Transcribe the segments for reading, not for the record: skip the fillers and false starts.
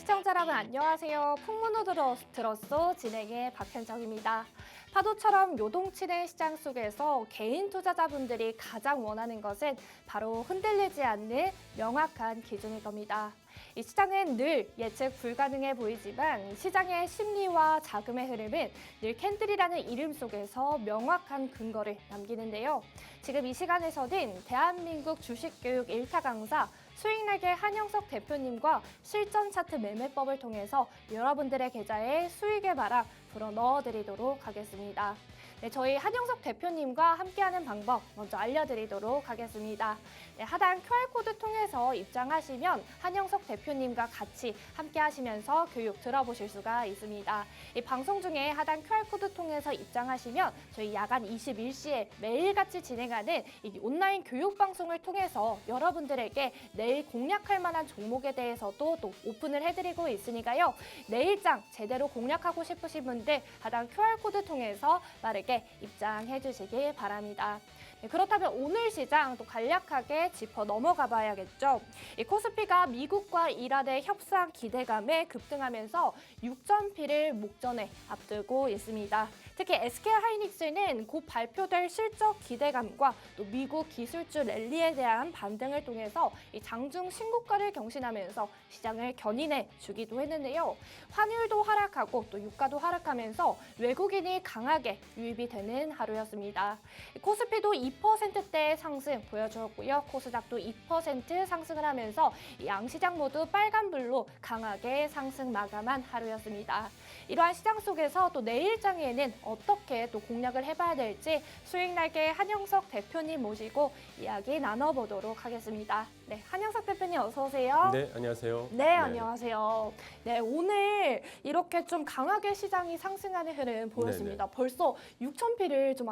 시청자 여러분 안녕하세요. 풍문으로 들었소 진행의 박현정입니다. 파도처럼 요동치는 시장 속에서 개인 투자자분들이 가장 원하는 것은 바로 흔들리지 않는 명확한 기준일 겁니다. 이 시장은 늘 예측 불가능해 보이지만 시장의 심리와 자금의 흐름은 늘 캔들이라는 이름 속에서 명확한 근거를 남기는데요. 지금 이 시간에서는 대한민국 주식교육 1타 강사 수익날개 한영석 대표님과 실전 차트 매매법을 통해서 여러분들의 계좌에 수익의 바람 불어 넣어드리도록 하겠습니다. 네, 저희 한영석 대표님과 함께하는 방법 먼저 알려드리도록 하겠습니다. 네, 하단 QR코드 통해서 입장하시면 한영석 대표님과 같이 함께하시면서 교육 들어보실 수가 있습니다. 이 방송 중에 하단 QR코드 통해서 입장하시면 저희 야간 21시에 매일같이 진행하는 이 온라인 교육 방송을 통해서 여러분들에게 내일 공략할 만한 종목에 대해서도 또 오픈을 해드리고 있으니까요. 내일장 제대로 공략하고 싶으신 분들 하단 QR코드 통해서 빠르게 입장해 주시기 바랍니다. 네, 그렇다면 오늘 시장 또 간략하게 짚어 넘어가 봐야겠죠. 이 코스피가 미국과 이란의 협상 기대감에 급등하면서 6전피를 목전에 앞두고 있습니다. 특히 SK하이닉스는 곧 발표될 실적 기대감과 또 미국 기술주 랠리에 대한 반등을 통해서 이 장중 신고가를 경신하면서 시장을 견인해 주기도 했는데요. 환율도 하락하고 또 유가도 하락하면서 외국인이 강하게 유입이 되는 하루였습니다. 코스피도 2%대 상승 보여주었고요. 코스닥도 2% 상승을 하면서 양시장 모두 빨간불로 강하게 상승 마감한 하루였습니다. 이러한 시장 속에서 또 내일장에는 어떻게 또 공략을 해봐야 될지 수익날개 한영석 대표님 모시고 이야기 나눠보도록 하겠습니다. 네, 한영석 대표님 어서 오세요. 네, 안녕하세요. 네, 안녕하세요. 네, 오늘 이렇게 좀 강하게 시장이 상승하는 흐름 보였습니다. 네네. 벌써 6,000피를 좀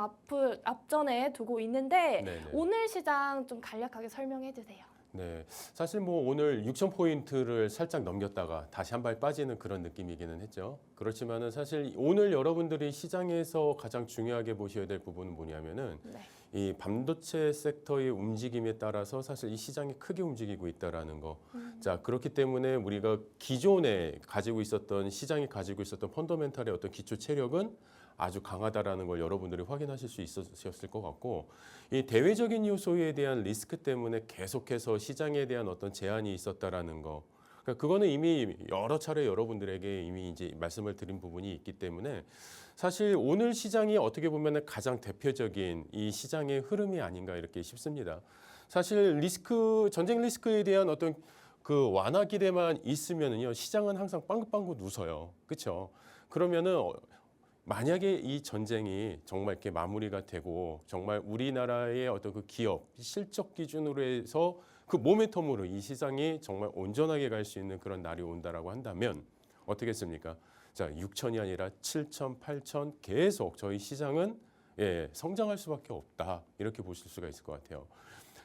앞전에 두고 있는데 네네. 오늘 시장 좀 간략하게 설명해 주세요. 네, 사실 뭐 오늘 6,000포인트를 살짝 넘겼다가 다시 한 발 빠지는 그런 느낌이기는 했죠. 그렇지만은 사실 오늘 여러분들이 시장에서 가장 중요하게 보셔야 될 부분은 뭐냐면은 네. 이 반도체 섹터의 움직임에 따라서 사실 이 시장이 크게 움직이고 있다라는 거. 자, 그렇기 때문에 우리가 기존에 가지고 있었던 시장이 가지고 있었던 펀더멘탈의 어떤 기초 체력은 아주 강하다라는 걸 여러분들이 확인하실 수 있으셨을 것 같고, 이 대외적인 요소에 대한 리스크 때문에 계속해서 시장에 대한 어떤 제한이 있었다라는 거. 그러니까 그거는 이미 여러 차례 여러분들에게 이미 이제 말씀을 드린 부분이 있기 때문에 사실 오늘 시장이 어떻게 보면 가장 대표적인 이 시장의 흐름이 아닌가 이렇게 싶습니다. 사실 전쟁 리스크에 대한 어떤 그 완화 기대만 있으면은요, 시장은 항상 빵긋빵긋 웃어요. 그렇죠? 그러면은 만약에 이 전쟁이 정말 이렇게 마무리가 되고 정말 우리나라의 어떤 그 기업 실적 기준으로 해서 그 모멘텀으로 이 시장이 정말 온전하게 갈 수 있는 그런 날이 온다라고 한다면 어떻겠습니까? 자, 6천이 아니라 7천, 8천 계속 저희 시장은 성장할 수밖에 없다. 이렇게 보실 수가 있을 것 같아요.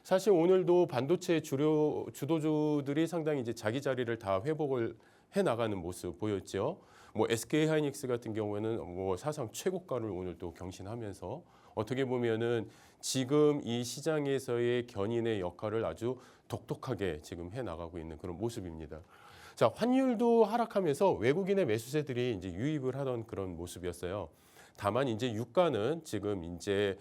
사실 오늘도 반도체 주도주들이 상당히 이제 자기 자리를 다 회복을 해 나가는 모습 보였죠. 뭐 SK하이닉스 같은 경우에는 뭐 사상 최고가를 오늘 또 경신하면서 어떻게 보면은 지금 이 시장에서의 견인의 역할을 아주 독특하게 지금 해 나가고 있는 그런 모습입니다. 자, 환율도 하락하면서 외국인의 매수세들이 이제 유입을 하던 그런 모습이었어요. 다만 이제 유가는 지금 이제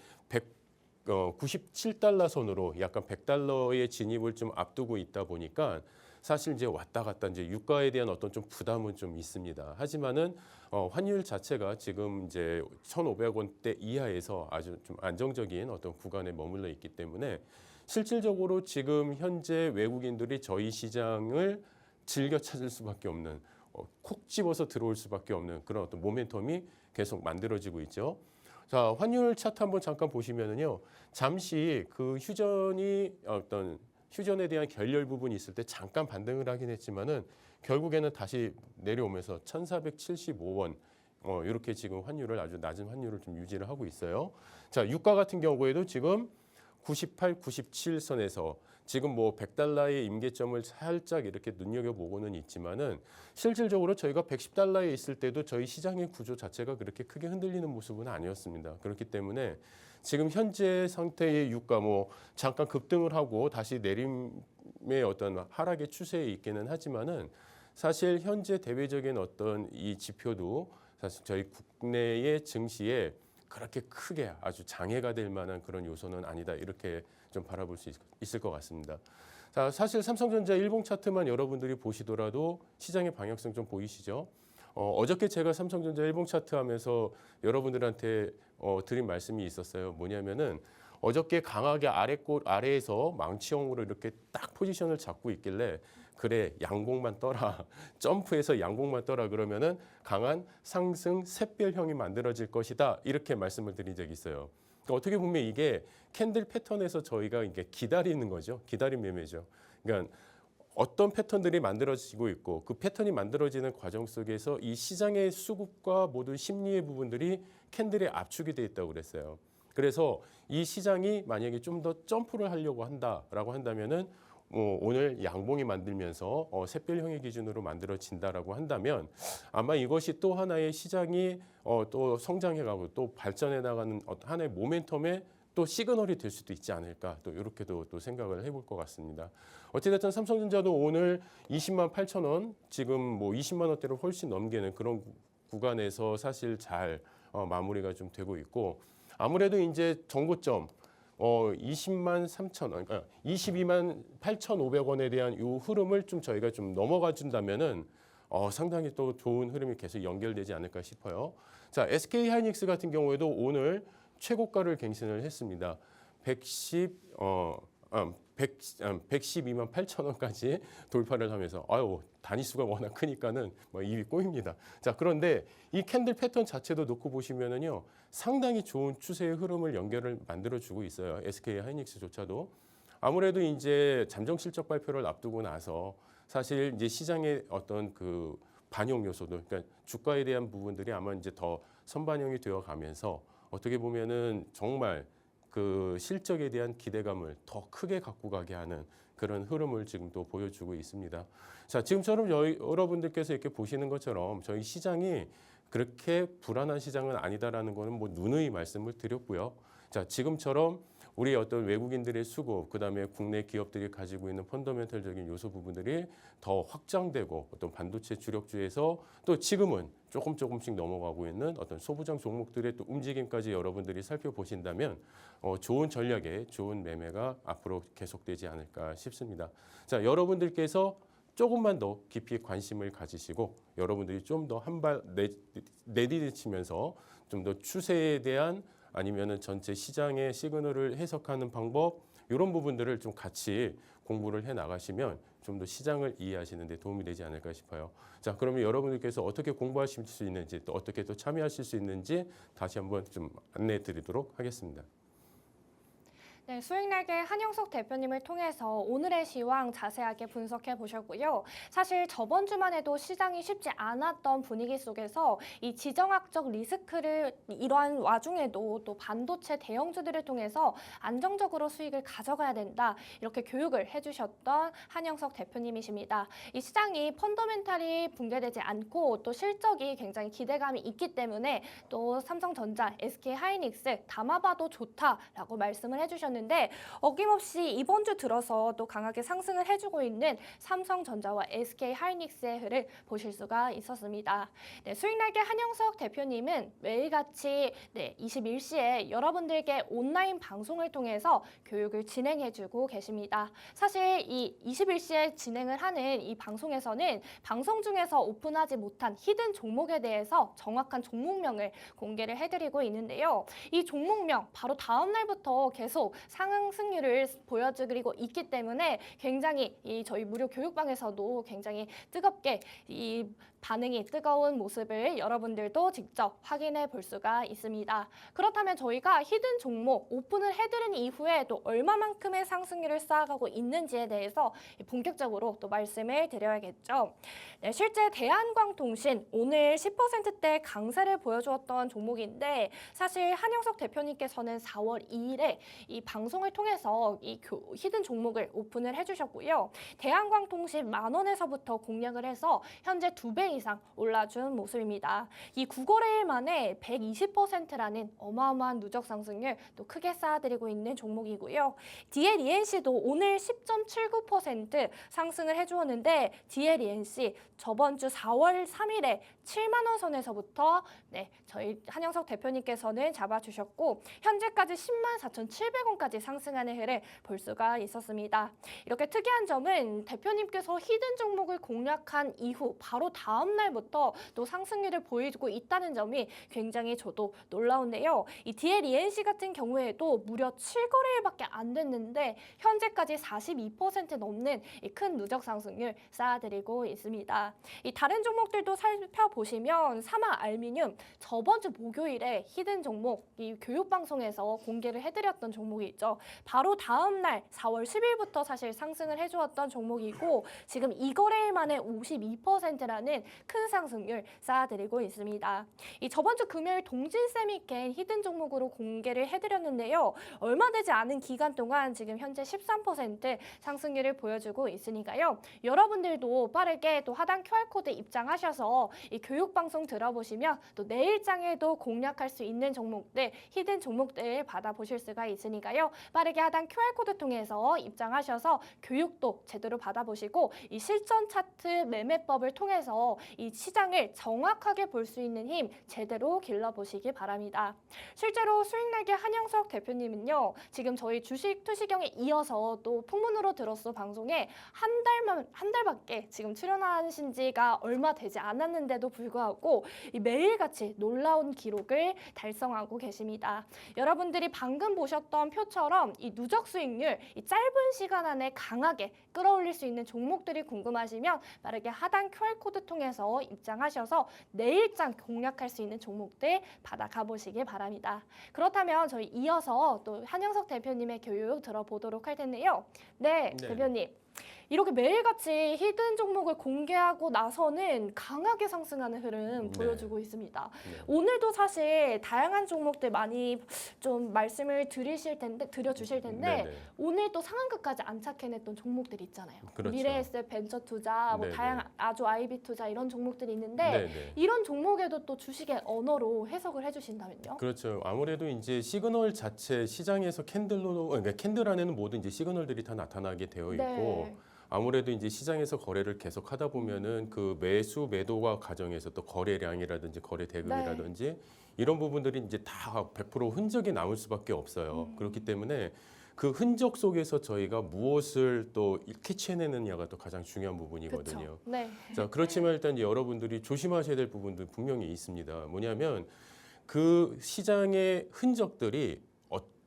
97달러 선으로 약간 100달러의 진입을 좀 앞두고 있다 보니까 사실 이제 왔다 갔다 이제 유가에 대한 어떤 좀 부담은 좀 있습니다. 하지만은 환율 자체가 지금 이제 1,500원대 이하에서 아주 좀 안정적인 어떤 구간에 머물러 있기 때문에 실질적으로 지금 현재 외국인들이 저희 시장을 즐겨 찾을 수밖에 없는 콕 집어서 들어올 수밖에 없는 그런 어떤 모멘텀이 계속 만들어지고 있죠. 자, 환율 차트 한번 잠깐 보시면은요. 잠시 그 휴전에 대한 결렬 부분이 있을 때 잠깐 반등을 하긴 했지만은 결국에는 다시 내려오면서 1,475원 이렇게 지금 환율을 아주 낮은 환율을 좀 유지를 하고 있어요. 자, 유가 같은 경우에도 지금 98, 97선에서 지금 뭐 100달러의 임계점을 살짝 이렇게 눈여겨보고는 있지만은 실질적으로 저희가 110달러에 있을 때도 저희 시장의 구조 자체가 그렇게 크게 흔들리는 모습은 아니었습니다. 그렇기 때문에 지금 현재 상태의 유가 뭐 잠깐 급등을 하고 다시 내림의 어떤 하락의 추세에 있기는 하지만은 사실 현재 대외적인 어떤 이 지표도 사실 저희 국내의 증시에 그렇게 크게 아주 장애가 될 만한 그런 요소는 아니다. 이렇게 좀 바라볼 수 있을 것 같습니다. 자, 사실 삼성전자 일봉 차트만 여러분들이 보시더라도 시장의 방향성 좀 보이시죠? 어저께 제가 삼성전자 일봉 차트 하면서 여러분들한테 드린 말씀이 있었어요. 뭐냐면은 어저께 강하게 아래에서 망치형으로 이렇게 딱 포지션을 잡고 있길래 그래 양봉만 떠라 점프해서 양봉만 떠라 그러면은 강한 상승 샛별형이 만들어질 것이다 이렇게 말씀을 드린 적이 있어요. 그러니까 어떻게 보면 이게 캔들 패턴에서 저희가 이게 기다리는 거죠. 기다림 매매죠. 그러니까 어떤 패턴들이 만들어지고 있고 그 패턴이 만들어지는 과정 속에서 이 시장의 수급과 모든 심리의 부분들이 캔들에 압축이 돼 있다고 그랬어요. 그래서 이 시장이 만약에 좀 더 점프를 하려고 한다라고 한다면은 오늘 양봉이 만들면서 샛별형의 기준으로 만들어진다라고 한다면 아마 이것이 또 하나의 시장이 또 성장해가고 또 발전해 나가는 하나의 모멘텀의 또 시그널이 될 수도 있지 않을까 또 이렇게도 또 생각을 해볼 것 같습니다. 어찌됐든 삼성전자도 오늘 20만 8천 원 지금 뭐 20만 원대를 훨씬 넘기는 그런 구간에서 사실 잘 마무리가 좀 되고 있고 아무래도 이제 정고점 20만 3천 원, 22만 8,500원에 대한 이 흐름을 좀 저희가 좀 넘어가 준다면은 상당히 또 좋은 흐름이 계속 연결되지 않을까 싶어요. 자, SK 하이닉스 같은 경우에도 오늘 최고가를 갱신을 했습니다. 112만 8천 원까지 돌파를 하면서 단위수가 워낙 크니까는 입이 꼬입니다. 자, 그런데 이 캔들 패턴 자체도 놓고 보시면은요 상당히 좋은 추세의 흐름을 연결을 만들어주고 있어요. SK 하이닉스조차도 아무래도 이제 잠정 실적 발표를 앞두고 나서 사실 이제 시장의 어떤 그 반영 요소도 그러니까 주가에 대한 부분들이 아마 이제 더 선반영이 되어 가면서 어떻게 보면은 정말 그 실적에 대한 기대감을 더 크게 갖고 가게 하는 그런 흐름을 지금 또 보여주고 있습니다. 자, 지금처럼 여러분들께서 이렇게 보시는 것처럼 저희 시장이 그렇게 불안한 시장은 아니다라는 거는 뭐 누누이 말씀을 드렸고요. 자, 지금처럼 우리 어떤 외국인들의 수급, 그다음에 국내 기업들이 가지고 있는 펀더멘털적인 요소 부분들이 더 확장되고 어떤 반도체 주력주에서 또 지금은 조금씩 넘어가고 있는 어떤 소부장 종목들의 또 움직임까지 여러분들이 살펴보신다면 좋은 전략에 좋은 매매가 앞으로 계속되지 않을까 싶습니다. 자, 여러분들께서 조금만 더 깊이 관심을 가지시고 여러분들이 좀 더 한 발 내디디치면서 좀 더 추세에 대한 아니면은 전체 시장의 시그널을 해석하는 방법 이런 부분들을 좀 같이 공부를 해 나가시면 좀 더 시장을 이해하시는 데 도움이 되지 않을까 싶어요. 자, 그러면 여러분들께서 어떻게 공부하실 수 있는지 또 어떻게 또 참여하실 수 있는지 다시 한번 좀 안내해 드리도록 하겠습니다. 네, 수익날개 한영석 대표님을 통해서 오늘의 시황 자세하게 분석해 보셨고요. 사실 저번 주만 해도 시장이 쉽지 않았던 분위기 속에서 이 지정학적 리스크를 이러한 와중에도 또 반도체 대형주들을 통해서 안정적으로 수익을 가져가야 된다. 이렇게 교육을 해주셨던 한영석 대표님이십니다. 이 시장이 펀더멘탈이 붕괴되지 않고 또 실적이 굉장히 기대감이 있기 때문에 또 삼성전자, SK 하이닉스 담아봐도 좋다라고 말씀을 해주셨는데 어김없이 이번 주 들어서 또 강하게 상승을 해주고 있는 삼성전자와 SK 하이닉스의 흐를 보실 수가 있었습니다. 네, 수익날개 한영석 대표님은 매일같이 21시에 여러분들께 온라인 방송을 통해서 교육을 진행해주고 계십니다. 사실 이 21시에 진행을 하는 이 방송에서는 방송 중에서 오픈하지 못한 히든 종목에 대해서 정확한 종목명을 공개를 해드리고 있는데요. 이 종목명 바로 다음 날부터 계속 상승률을 보여주고 있기 때문에 굉장히 저희 무료 교육방에서도 굉장히 뜨겁게 이 반응이 뜨거운 모습을 여러분들도 직접 확인해 볼 수가 있습니다. 그렇다면 저희가 히든 종목 오픈을 해드린 이후에 또 얼마만큼의 상승률을 쌓아가고 있는지에 대해서 본격적으로 또 말씀을 드려야겠죠. 네, 실제 대한광통신 오늘 10%대 강세를 보여주었던 종목인데 사실 한영석 대표님께서는 4월 2일에 이 방송을 통해서 이 히든 종목을 오픈을 해주셨고요. 대한광통신 10,000원에서부터 공략을 해서 현재 2배 이상 올라준 모습입니다. 이 9거래일 만에 120%라는 어마어마한 누적 상승률 또 크게 쌓아드리고 있는 종목이고요. DLENC도 오늘 10.79% 상승을 해주었는데 DLENC 저번 주 4월 3일에 7만 원 선에서부터 저희 한영석 대표님께서는 잡아주셨고 현재까지 10만 4,700원까지 상승하는 흐를 볼 수가 있었습니다. 이렇게 특이한 점은 대표님께서 히든 종목을 공략한 이후 바로 다음 날부터 또 상승률을 보이고 있다는 점이 굉장히 저도 놀라운데요. 이 DLENC 같은 경우에도 무려 7거래일밖에 안 됐는데 현재까지 42% 넘는 이 큰 누적 상승률 쌓아드리고 있습니다. 이 다른 종목들도 살펴보시면 사마알미늄 저번 주 목요일에 히든 종목 이 교육방송에서 공개를 해드렸던 종목이 있죠. 바로 다음 날 4월 10일부터 사실 상승을 해주었던 종목이고 지금 2거래일 만에 52%라는 큰 상승률 쌓아드리고 있습니다. 이 저번 주 금요일 동진쌤이 깬 히든 종목으로 공개를 해드렸는데요. 얼마 되지 않은 기간 동안 지금 현재 13% 상승률을 보여주고 있으니까요. 여러분들도 빠르게 또 하단 QR코드 입장하셔서 이 교육방송 들어보시면 또 내일장에도 공략할 수 있는 종목들, 히든 종목들 받아보실 수가 있으니까요. 빠르게 하단 QR코드 통해서 입장하셔서 교육도 제대로 받아보시고 이 실전 차트 매매법을 통해서 이 시장을 정확하게 볼 수 있는 힘 제대로 길러보시기 바랍니다. 실제로 수익날개 한영석 대표님은요. 지금 저희 주식 투시경에 이어서 또 풍문으로 들었어 방송에 한 달밖에 지금 출연하신 지가 얼마 되지 않았는데도 불구하고 이 매일같이 놀라운 기록을 달성하고 계십니다. 여러분들이 방금 보셨던 표처럼 이 누적 수익률 이 짧은 시간 안에 강하게 끌어올릴 수 있는 종목들이 궁금하시면 빠르게 하단 QR코드 통해서 입장하셔서 내일장 공략할 수 있는 종목들 받아가 보시기 바랍니다. 그렇다면 저희 이어서 또 한영석 대표님의 교육 들어보도록 할 텐데요. 네. 대표님. 이렇게 매일같이 히든 종목을 공개하고 나서는 강하게 상승하는 흐름 보여주고 있습니다. 오늘도 사실 다양한 종목들 많이 좀 말씀을 드려주실 텐데 오늘 또 상한가까지 안착해냈던 종목들이 있잖아요. 그렇죠. 미래에셋, 벤처투자, 뭐 다양한 아주 아이비투자 이런 종목들이 있는데 이런 종목에도 또 주식의 언어로 해석을 해주신다면요? 그렇죠. 아무래도 이제 시그널 자체 시장에서 그러니까 캔들 안에는 모든 이제 시그널들이 다 나타나게 되어 있고 아무래도 이제 시장에서 거래를 계속 하다 보면은 그 매수 매도가 과정에서 또 거래량이라든지 거래 대금이라든지 이런 부분들이 이제 다 100% 흔적이 남을 수밖에 없어요. 그렇기 때문에 그 흔적 속에서 저희가 무엇을 또 캐치해내느냐가 또 가장 중요한 부분이거든요. 자, 그렇지만 일단 여러분들이 조심하셔야 될 부분도 분명히 있습니다. 뭐냐면 그 시장의 흔적들이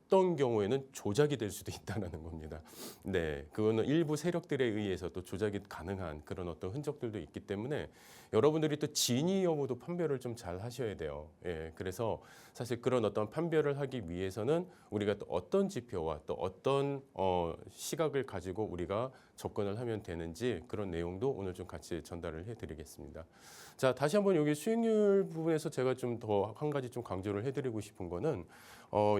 어떤 경우에는 조작이 될 수도 있다는 겁니다. 네, 그거는 일부 세력들에 의해서 또 조작이 가능한 그런 어떤 흔적들도 있기 때문에 여러분들이 또 진위 여부도 판별을 좀 잘 하셔야 돼요. 예, 그래서 사실 그런 어떤 판별을 하기 위해서는 우리가 또 어떤 지표와 또 어떤 시각을 가지고 우리가 접근을 하면 되는지 그런 내용도 오늘 좀 같이 전달을 해드리겠습니다. 자, 다시 한번 여기 수익률 부분에서 제가 좀 더 한 가지 좀 강조를 해드리고 싶은 거는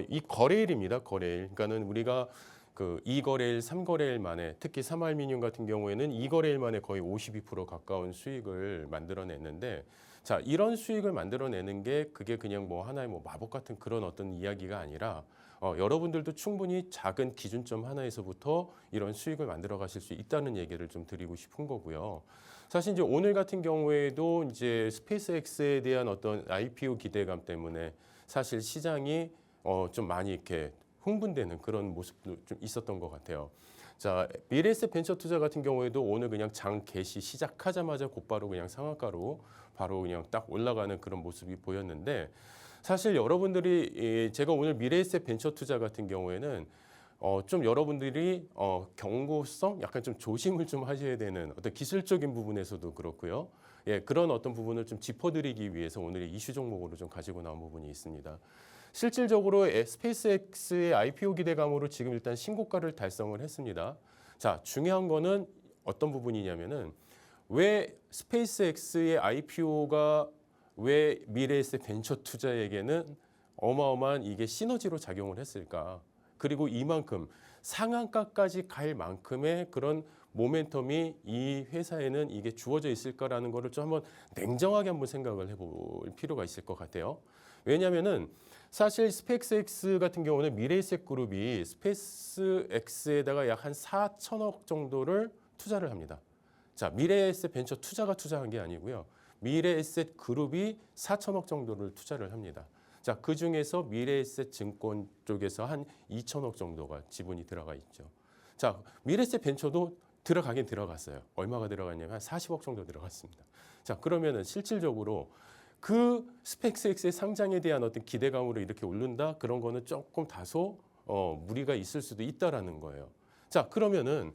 이 거래일입니다. 거래일. 그러니까는 우리가 그 2거래일, 3거래일 만에 특히 사마알미늄 같은 경우에는 2거래일 만에 거의 52% 가까운 수익을 만들어냈는데 자, 이런 수익을 만들어내는 게 그게 그냥 뭐 하나의 뭐 마법 같은 그런 어떤 이야기가 아니라 여러분들도 충분히 작은 기준점 하나에서부터 이런 수익을 만들어 가실 수 있다는 얘기를 좀 드리고 싶은 거고요. 사실 이제 오늘 같은 경우에도 이제 스페이스X에 대한 어떤 IPO 기대감 때문에 사실 시장이 좀 많이 이렇게 흥분되는 그런 모습도 좀 있었던 것 같아요. 자, 미래에셋 벤처투자 같은 경우에도 오늘 그냥 장 개시 시작하자마자 곧바로 그냥 상한가로 바로 그냥 딱 올라가는 그런 모습이 보였는데 사실 여러분들이 제가 오늘 미래에셋 벤처투자 같은 경우에는 좀 여러분들이 경고성 약간 좀 조심을 좀 하셔야 되는 어떤 기술적인 부분에서도 그렇고요. 예, 그런 어떤 부분을 좀 짚어드리기 위해서 오늘의 이슈 종목으로 좀 가지고 나온 부분이 있습니다. 실질적으로 스페이스X의 IPO 기대감으로 지금 일단 신고가를 달성을 했습니다. 자, 중요한 거는 어떤 부분이냐면은 왜 스페이스X의 IPO가 왜 미래에셋 벤처 투자에게는 어마어마한 이게 시너지로 작용을 했을까? 그리고 이만큼 상한가까지 갈 만큼의 그런 모멘텀이 이 회사에는 이게 주어져 있을까라는 거를 좀 한번 냉정하게 한번 생각을 해볼 필요가 있을 것 같아요. 왜냐하면은 사실 스페이스X 같은 경우는 미래에셋그룹이 스페이스X에다가 약 한 4천억 정도를 투자를 합니다. 자, 미래에셋 벤처 투자가 투자한 게 아니고요. 미래에셋그룹이 4천억 정도를 투자를 합니다. 자, 그 중에서 미래에셋 증권 쪽에서 한 2천억 정도가 지분이 들어가 있죠. 자, 미래에셋 벤처도 들어가긴 들어갔어요. 얼마가 들어갔냐면 한 40억 정도 들어갔습니다. 자, 그러면은 실질적으로 그 스페이스X의 상장에 대한 어떤 기대감으로 이렇게 오른다? 그런 거는 조금 다소 무리가 있을 수도 있다라는 거예요. 자, 그러면은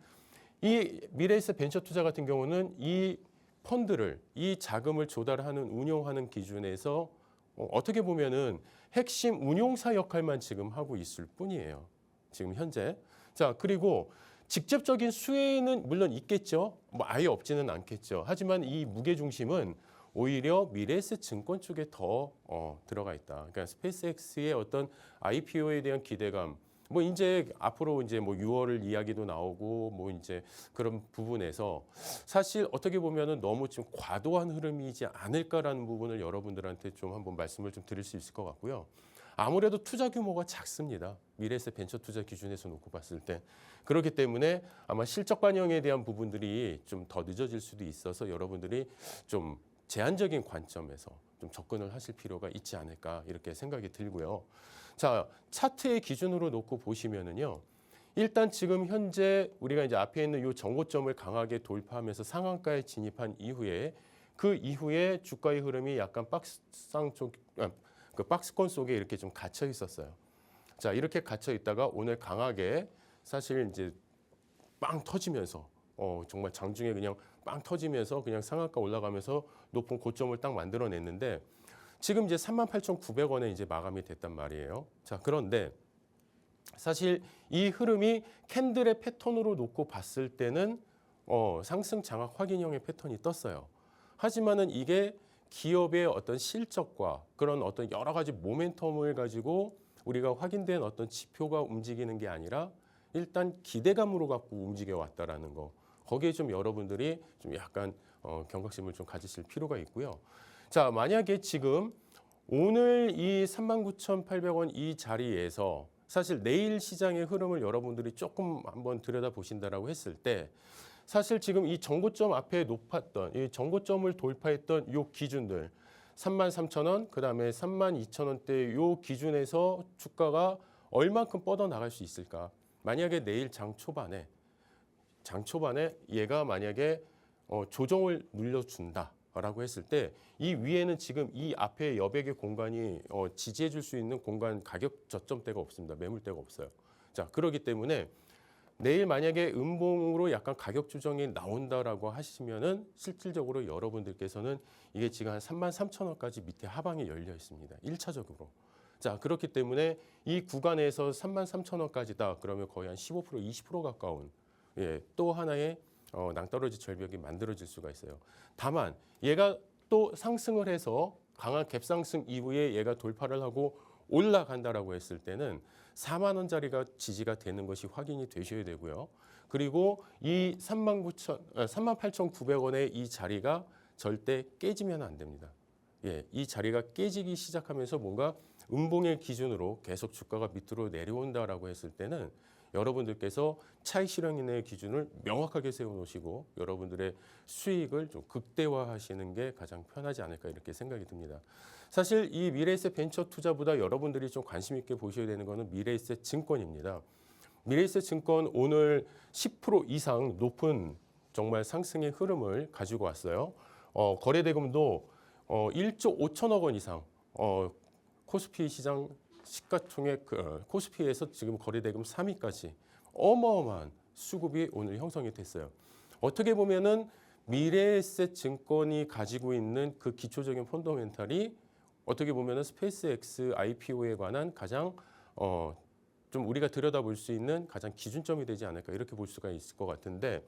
이 미래에셋 벤처 투자 같은 경우는 이 펀드를, 이 자금을 조달하는, 운용하는 기준에서 어떻게 보면은 핵심 운용사 역할만 지금 하고 있을 뿐이에요. 지금 현재. 자, 그리고 직접적인 수혜는 물론 있겠죠. 뭐 아예 없지는 않겠죠. 하지만 이 무게 중심은 오히려 미래에셋 증권 쪽에 더 들어가 있다. 그러니까 스페이스X의 어떤 IPO에 대한 기대감, 뭐 이제 앞으로 이제 뭐 6월을 이야기도 나오고 뭐 이제 그런 부분에서 사실 어떻게 보면은 너무 좀 과도한 흐름이지 않을까라는 부분을 여러분들한테 좀 한번 말씀을 좀 드릴 수 있을 것 같고요. 아무래도 투자 규모가 작습니다. 미래에셋 벤처 투자 기준에서 놓고 봤을 때. 그렇기 때문에 아마 실적 반영에 대한 부분들이 좀 더 늦어질 수도 있어서 여러분들이 좀 제한적인 관점에서 좀 접근을 하실 필요가 있지 않을까 이렇게 생각이 들고요. 자, 차트의 기준으로 놓고 보시면은요. 일단 지금 현재 우리가 이제 앞에 있는 이 정고점을 강하게 돌파하면서 상한가에 진입한 이후에 그 이후에 주가의 흐름이 약간 그 박스권 속에 이렇게 좀 갇혀 있었어요. 자, 이렇게 갇혀 있다가 오늘 강하게 사실 이제 빵 터지면서 정말 장중에 그냥 빵 터지면서 그냥 상한가 올라가면서 높은 고점을 딱 만들어냈는데 지금 이제 38,900원에 이제 마감이 됐단 말이에요. 자, 그런데 사실 이 흐름이 캔들의 패턴으로 놓고 봤을 때는 상승 장악 확인형의 패턴이 떴어요. 하지만은 이게 기업의 어떤 실적과 그런 어떤 여러 가지 모멘텀을 가지고 우리가 확인된 어떤 지표가 움직이는 게 아니라 일단 기대감으로 갖고 움직여 왔다라는 거. 거기에 좀 여러분들이 좀 약간 경각심을 좀 가지실 필요가 있고요. 자, 만약에 지금 오늘 이 39,800원 이 자리에서 사실 내일 시장의 흐름을 여러분들이 조금 한번 들여다보신다라고 했을 때 사실 지금 이 정고점 앞에 높았던 이 정고점을 돌파했던 요 기준들 33,000원, 그다음에 32,000원대 요 기준에서 주가가 얼만큼 뻗어나갈 수 있을까? 만약에 내일 장 초반에 얘가 만약에 조정을 눌러준다라고 했을 때 이 위에는 지금 이 앞에 여백의 공간이 지지해 줄 수 있는 공간 가격 저점대가 없습니다. 매물대가 없어요. 자, 그렇기 때문에 내일 만약에 음봉으로 약간 가격 조정이 나온다라고 하시면은 실질적으로 여러분들께서는 이게 지금 한 33,000원까지 밑에 하방이 열려 있습니다. 1차적으로. 자, 그렇기 때문에 이 구간에서 33,000원까지다. 그러면 거의 한 15%, 20% 가까운 또 하나의 낭떠러지 절벽이 만들어질 수가 있어요. 다만 얘가 또 상승을 해서 강한 갭상승 이후에 얘가 돌파를 하고 올라간다라고 했을 때는 4만 원짜리가 지지가 되는 것이 확인이 되셔야 되고요. 그리고 이 38,900원의 이 자리가 절대 깨지면 안 됩니다. 이 자리가 깨지기 시작하면서 뭔가 음봉의 기준으로 계속 주가가 밑으로 내려온다라고 했을 때는 여러분들께서 차익 실현인의 기준을 명확하게 세워놓으시고 여러분들의 수익을 좀 극대화하시는 게 가장 편하지 않을까 이렇게 생각이 듭니다. 사실 이 미래에셋 벤처 투자보다 여러분들이 좀 관심 있게 보셔야 되는 거는 미래에셋 증권입니다. 미래에셋 증권 오늘 10% 이상 높은 정말 상승의 흐름을 가지고 왔어요. 거래 대금도 1조 5천억 원 이상 코스피 시장 시가총액 코스피에서 지금 거래대금 3위까지 어마어마한 수급이 오늘 형성이 됐어요. 어떻게 보면은 미래에셋 증권이 가지고 있는 그 기초적인 펀더멘탈이 어떻게 보면은 스페이스X IPO에 관한 가장 좀 우리가 들여다볼 수 있는 가장 기준점이 되지 않을까 이렇게 볼 수가 있을 것 같은데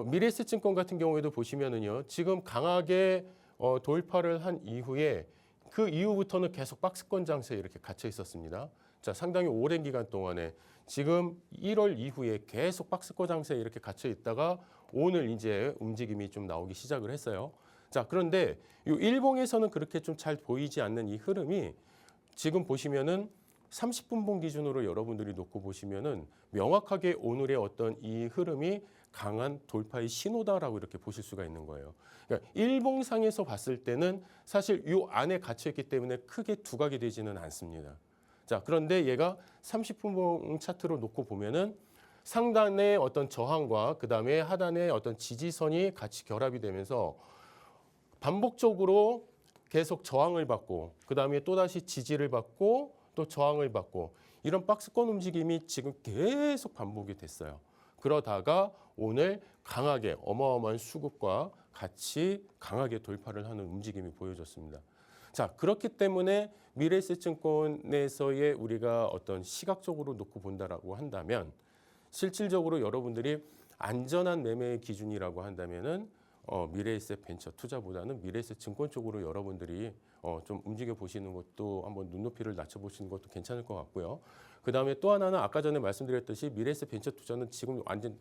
미래에셋 증권 같은 경우에도 보시면은요 지금 강하게 돌파를 한 이후에 그 이후부터는 계속 박스권 장세에 이렇게 갇혀 있었습니다. 자, 상당히 오랜 기간 동안에 지금 1월 이후에 계속 박스권 장세에 이렇게 갇혀 있다가 오늘 이제 움직임이 좀 나오기 시작을 했어요. 자, 그런데 이 일봉에서는 그렇게 좀 잘 보이지 않는 이 흐름이 지금 보시면은 30분봉 기준으로 여러분들이 놓고 보시면은 명확하게 오늘의 어떤 이 흐름이 강한 돌파의 신호다라고 이렇게 보실 수가 있는 거예요. 그러니까 일봉상에서 봤을 때는 사실 이 안에 갇혀 있기 때문에 크게 두각이 되지는 않습니다. 자, 그런데 얘가 30분봉 차트로 놓고 보면은 상단의 어떤 저항과 그다음에 하단의 어떤 지지선이 같이 결합이 되면서 반복적으로 계속 저항을 받고 그다음에 또다시 지지를 받고 또 저항을 받고 이런 박스권 움직임이 지금 계속 반복이 됐어요. 그러다가 오늘 강하게 어마어마한 수급과 같이 강하게 돌파를 하는 움직임이 보여졌습니다. 자, 그렇기 때문에 미래에셋증권에서의 우리가 어떤 시각적으로 놓고 본다라고 한다면 실질적으로 여러분들이 안전한 매매의 기준이라고 한다면은 미래에셋 벤처 투자보다는 미래에셋 증권 쪽으로 여러분들이 좀 움직여 보시는 것도 한번 눈높이를 낮춰 보시는 것도 괜찮을 것 같고요. 그다음에 또 하나는 아까 전에 말씀드렸듯이 미래에셋 벤처 투자는 지금 완전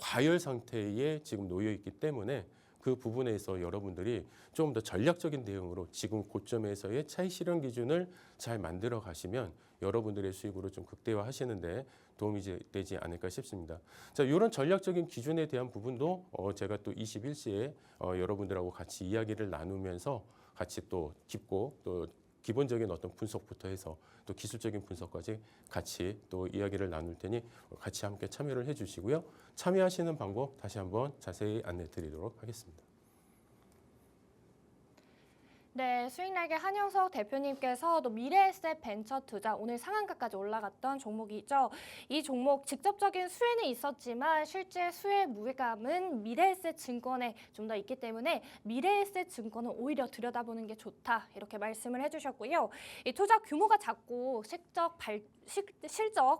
과열 상태에 지금 놓여 있기 때문에 그 부분에서 여러분들이 조금 더 전략적인 대응으로 지금 고점에서의 차익 실현 기준을 잘 만들어 가시면 여러분들의 수익으로 좀 극대화하시는데 도움이 되지 않을까 싶습니다. 자, 이런 전략적인 기준에 대한 부분도 제가 또 21시에 여러분들하고 같이 이야기를 나누면서 같이 또 깊고 또 기본적인 어떤 분석부터 해서 또 기술적인 분석까지 같이 또 이야기를 나눌 테니 같이 함께 참여를 해주시고요. 참여하시는 방법 다시 한번 자세히 안내 드리도록 하겠습니다. 네, 수익날개 한영석 대표님께서 또 미래에셋 벤처 투자 오늘 상한가까지 올라갔던 종목이죠. 이 종목 직접적인 수혜는 있었지만 실제 수혜 무게감은 미래에셋 증권에 좀 더 있기 때문에 미래에셋 증권은 오히려 들여다보는 게 좋다 이렇게 말씀을 해주셨고요. 이 투자 규모가 작고 실적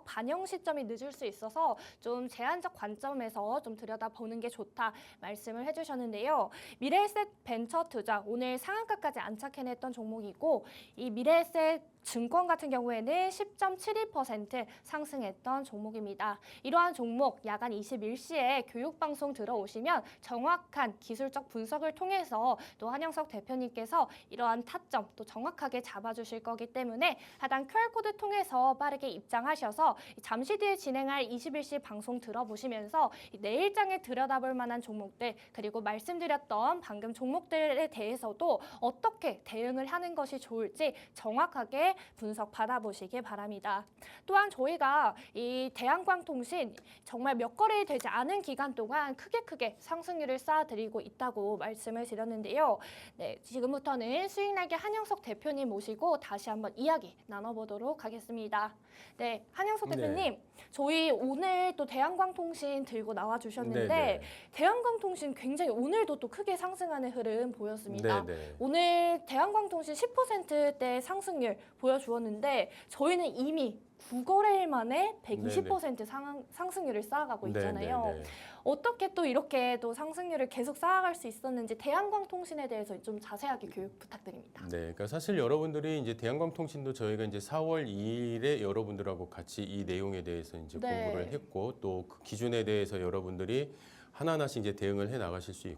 반영 시점이 늦을 수 있어서 좀 제한적 관점에서 좀 들여다보는 게 좋다 말씀을 해주셨는데요. 미래에셋 벤처 투자 오늘 상한가까지 안착해냈던 종목이고 이 미래에셋 증권 같은 경우에는 10.72% 상승했던 종목입니다. 이러한 종목 야간 21시에 교육방송 들어오시면 정확한 기술적 분석을 통해서 또 한영석 대표님께서 이러한 타점 또 정확하게 잡아주실 거기 때문에 하단 QR코드 통해서 빠르게 입장하셔서 잠시 뒤에 진행할 21시 방송 들어보시면서 내일장에 들여다볼 만한 종목들 그리고 말씀드렸던 방금 종목들에 대해서도 어떻게 대응을 하는 것이 좋을지 정확하게 분석 받아보시기 바랍니다. 또한 저희가 이 대한광통신 정말 몇 거래이 되지 않은 기간 동안 크게 상승률을 쌓아드리고 있다고 말씀을 드렸는데요. 네, 지금부터는 수익날개 한영석 대표님 모시고 다시 한번 이야기 나눠보도록 하겠습니다. 네, 한영석 대표님, 저희 오늘 또 대한광통신 들고 나와주셨는데 대한광통신 굉장히 오늘도 또 크게 상승하는 흐름 보였습니다. 오늘 대한광통신 10%대 상승률 보여주었는데 저희는 이미 9거래일 만에 120% 상승률을 쌓아가고 있잖아요. 어떻게 또 이렇게 또 상승률을 계속 쌓아갈 수 있었는지 대한광통신에 대해서 좀 자세하게 교육 부탁드립니다. 네, 그러니까 사실 여러분들이 이제 대한광통신도 저희가 이제 4월 2일에 여러분들하고 같이 이 내용에 대해서 이제 공부를 했고 또 그 기준에 대해서 여러분들이 하나하나씩 이제 대응을 해 나가실 수